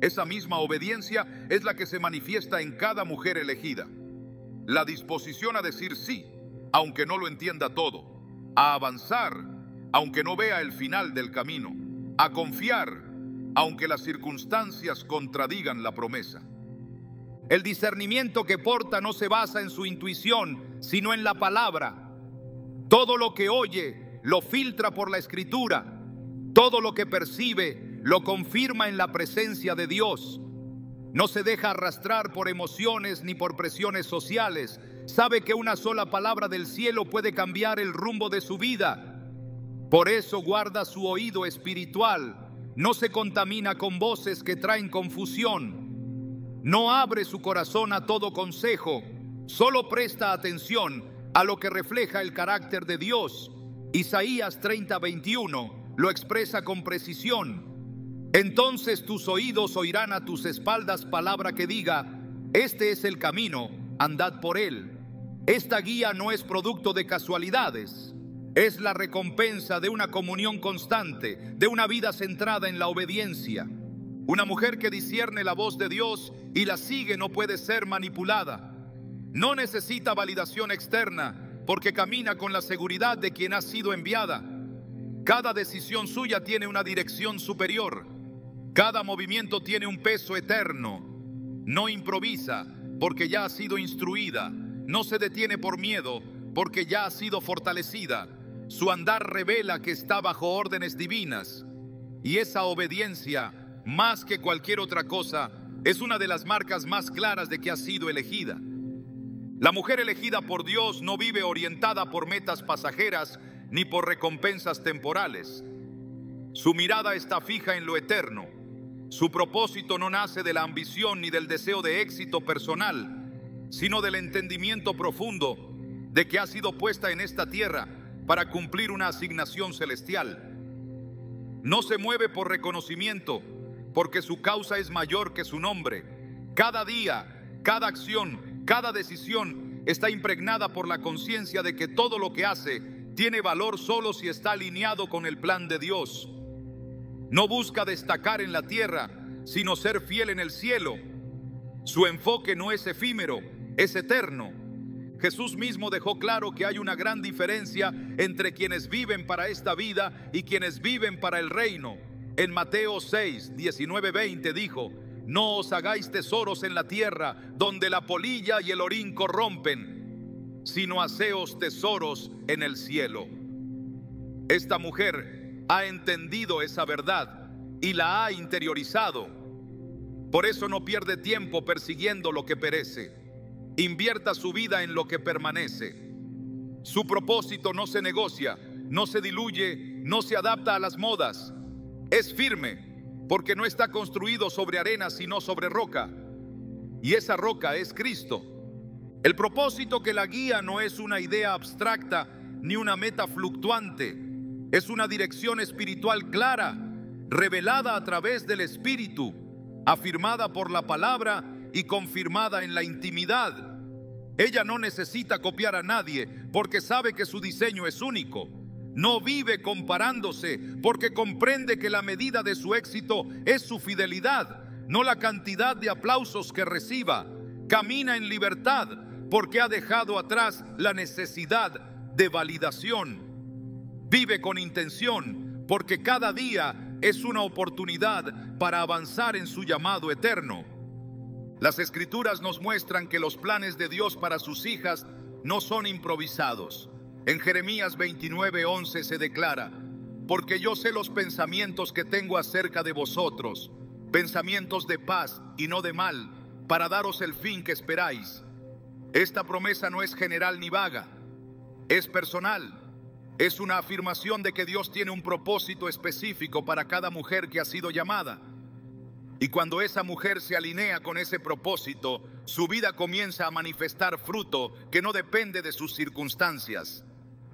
Esa misma obediencia es la que se manifiesta en cada mujer elegida. La disposición a decir sí, aunque no lo entienda todo, a avanzar, aunque no vea el final del camino, a confiar, aunque las circunstancias contradigan la promesa. El discernimiento que porta no se basa en su intuición, sino en la palabra. Todo lo que oye lo filtra por la Escritura. Todo lo que percibe lo confirma en la presencia de Dios. No se deja arrastrar por emociones ni por presiones sociales. Sabe que una sola palabra del cielo puede cambiar el rumbo de su vida. Por eso guarda su oído espiritual. No se contamina con voces que traen confusión. No abre su corazón a todo consejo. Solo presta atención a lo que refleja el carácter de Dios. Isaías 30:21 lo expresa con precisión. Entonces tus oídos oirán a tus espaldas palabra que diga: este es el camino, andad por él. Esta guía no es producto de casualidades, es la recompensa de una comunión constante, de una vida centrada en la obediencia. Una mujer que discierne la voz de Dios y la sigue no puede ser manipulada. No necesita validación externa porque camina con la seguridad de quien ha sido enviada. Cada decisión suya tiene una dirección superior. Cada movimiento tiene un peso eterno. No improvisa porque ya ha sido instruida. No se detiene por miedo porque ya ha sido fortalecida. Su andar revela que está bajo órdenes divinas. Y esa obediencia, más que cualquier otra cosa, es una de las marcas más claras de que ha sido elegida. La mujer elegida por Dios no vive orientada por metas pasajeras ni por recompensas temporales. Su mirada está fija en lo eterno. Su propósito no nace de la ambición ni del deseo de éxito personal, sino del entendimiento profundo de que ha sido puesta en esta tierra para cumplir una asignación celestial. No se mueve por reconocimiento, porque su causa es mayor que su nombre. Cada día, cada acción, cada decisión está impregnada por la conciencia de que todo lo que hace tiene valor solo si está alineado con el plan de Dios. No busca destacar en la tierra, sino ser fiel en el cielo. Su enfoque no es efímero, es eterno. Jesús mismo dejó claro que hay una gran diferencia entre quienes viven para esta vida y quienes viven para el reino. En Mateo 6, 19, 20 dijo: no os hagáis tesoros en la tierra, donde la polilla y el orín corrompen, sino haceos tesoros en el cielo. Esta mujer ha entendido esa verdad y la ha interiorizado. Por eso no pierde tiempo persiguiendo lo que perece. Invierta su vida en lo que permanece. Su propósito no se negocia, no se diluye, no se adapta a las modas. Es firme, porque no está construido sobre arena, sino sobre roca. Y esa roca es Cristo. El propósito que la guía no es una idea abstracta ni una meta fluctuante. Es una dirección espiritual clara, revelada a través del Espíritu, afirmada por la palabra y confirmada en la intimidad. Ella no necesita copiar a nadie porque sabe que su diseño es único. No vive comparándose porque comprende que la medida de su éxito es su fidelidad, no la cantidad de aplausos que reciba. Camina en libertad porque ha dejado atrás la necesidad de validación. Vive con intención porque cada día es una oportunidad para avanzar en su llamado eterno. Las Escrituras nos muestran que los planes de Dios para sus hijas no son improvisados. En Jeremías 29:11 se declara: porque yo sé los pensamientos que tengo acerca de vosotros, pensamientos de paz y no de mal, para daros el fin que esperáis. Esta promesa no es general ni vaga, es personal. Es una afirmación de que Dios tiene un propósito específico para cada mujer que ha sido llamada. Y cuando esa mujer se alinea con ese propósito, su vida comienza a manifestar fruto que no depende de sus circunstancias.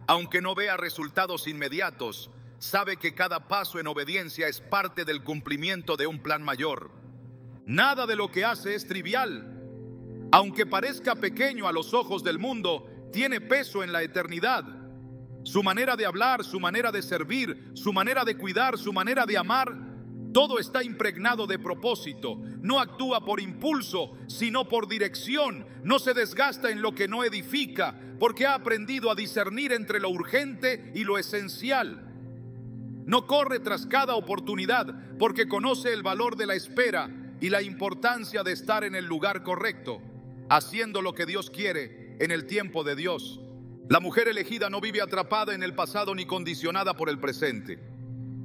Aunque no vea resultados inmediatos, sabe que cada paso en obediencia es parte del cumplimiento de un plan mayor. Nada de lo que hace es trivial. Aunque parezca pequeño a los ojos del mundo, tiene peso en la eternidad. Su manera de hablar, su manera de servir, su manera de cuidar, su manera de amar, todo está impregnado de propósito. No actúa por impulso, sino por dirección. No se desgasta en lo que no edifica, porque ha aprendido a discernir entre lo urgente y lo esencial. No corre tras cada oportunidad, porque conoce el valor de la espera y la importancia de estar en el lugar correcto, haciendo lo que Dios quiere en el tiempo de Dios. La mujer elegida no vive atrapada en el pasado ni condicionada por el presente.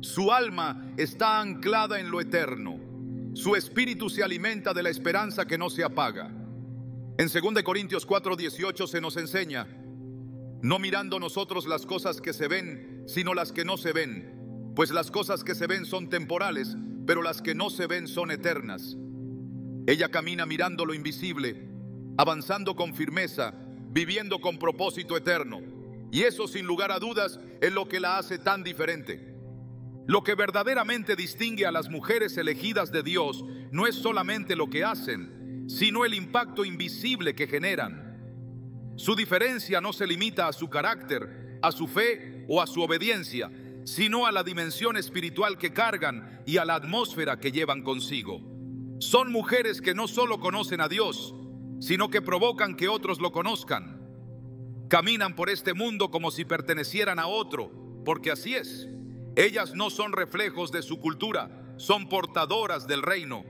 Su alma está anclada en lo eterno. Su espíritu se alimenta de la esperanza que no se apaga. En 2 Corintios 4:18 se nos enseña: no mirando nosotros las cosas que se ven, sino las que no se ven, pues las cosas que se ven son temporales, pero las que no se ven son eternas. Ella camina mirando lo invisible, avanzando con firmeza, viviendo con propósito eterno. Y eso, sin lugar a dudas, es lo que la hace tan diferente. Lo que verdaderamente distingue a las mujeres elegidas de Dios no es solamente lo que hacen, sino el impacto invisible que generan. Su diferencia no se limita a su carácter, a su fe o a su obediencia, sino a la dimensión espiritual que cargan y a la atmósfera que llevan consigo. Son mujeres que no solo conocen a Dios, sino que provocan que otros lo conozcan. Caminan por este mundo como si pertenecieran a otro, porque así es. Ellas no son reflejos de su cultura, son portadoras del reino.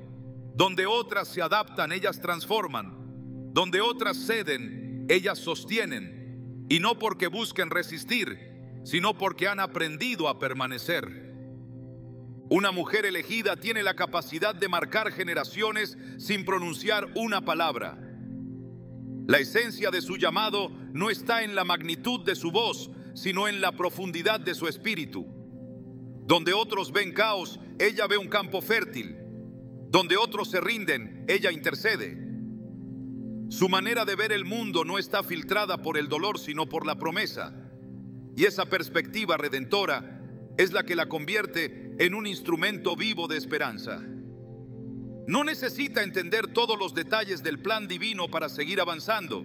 Donde otras se adaptan, ellas transforman. Donde otras ceden, ellas sostienen. Y no porque busquen resistir, sino porque han aprendido a permanecer. Una mujer elegida tiene la capacidad de marcar generaciones sin pronunciar una palabra. La esencia de su llamado no está en la magnitud de su voz, sino en la profundidad de su espíritu. Donde otros ven caos, ella ve un campo fértil. Donde otros se rinden, ella intercede. Su manera de ver el mundo no está filtrada por el dolor, sino por la promesa. Y esa perspectiva redentora es la que la convierte en un instrumento vivo de esperanza. No necesita entender todos los detalles del plan divino para seguir avanzando.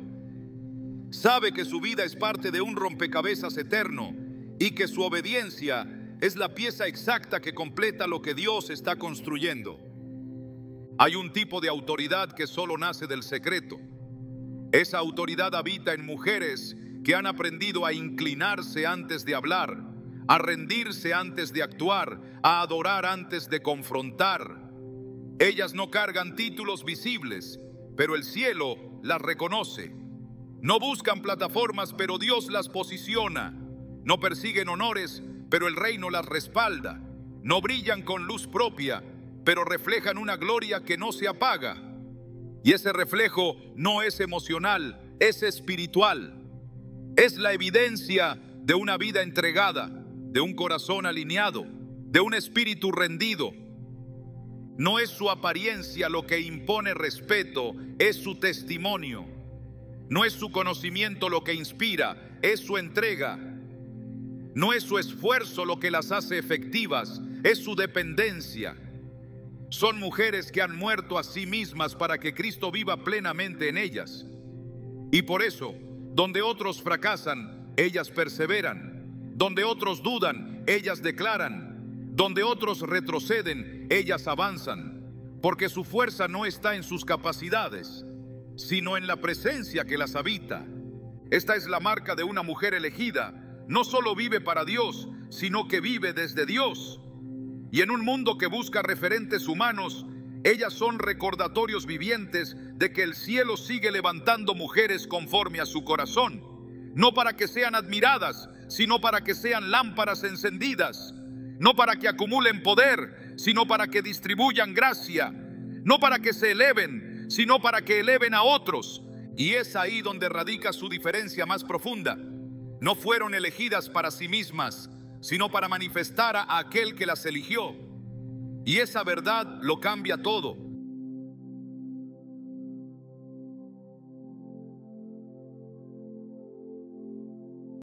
Sabe que su vida es parte de un rompecabezas eterno y que su obediencia es la pieza exacta que completa lo que Dios está construyendo. Hay un tipo de autoridad que solo nace del secreto. Esa autoridad habita en mujeres que han aprendido a inclinarse antes de hablar, a rendirse antes de actuar, a adorar antes de confrontar. Ellas no cargan títulos visibles, pero el cielo las reconoce. No buscan plataformas, pero Dios las posiciona. No persiguen honores, pero el reino las respalda. No brillan con luz propia, pero reflejan una gloria que no se apaga. Y ese reflejo no es emocional, es espiritual. Es la evidencia de una vida entregada, de un corazón alineado, de un espíritu rendido. No es su apariencia lo que impone respeto, es su testimonio. No es su conocimiento lo que inspira, es su entrega. No es su esfuerzo lo que las hace efectivas, es su dependencia. Son mujeres que han muerto a sí mismas para que Cristo viva plenamente en ellas. Y por eso, donde otros fracasan, ellas perseveran. Donde otros dudan, ellas declaran. Donde otros retroceden, ellas avanzan. Porque su fuerza no está en sus capacidades, sino en la presencia que las habita. Esta es la marca de una mujer elegida. No solo vive para Dios, sino que vive desde Dios. Y en un mundo que busca referentes humanos, ellas son recordatorios vivientes de que el cielo sigue levantando mujeres conforme a su corazón. No para que sean admiradas, sino para que sean lámparas encendidas. No para que acumulen poder, sino para que distribuyan gracia. No para que se eleven, sino para que eleven a otros. Y es ahí donde radica su diferencia más profunda. No fueron elegidas para sí mismas, sino para manifestar a aquel que las eligió. Y esa verdad lo cambia todo.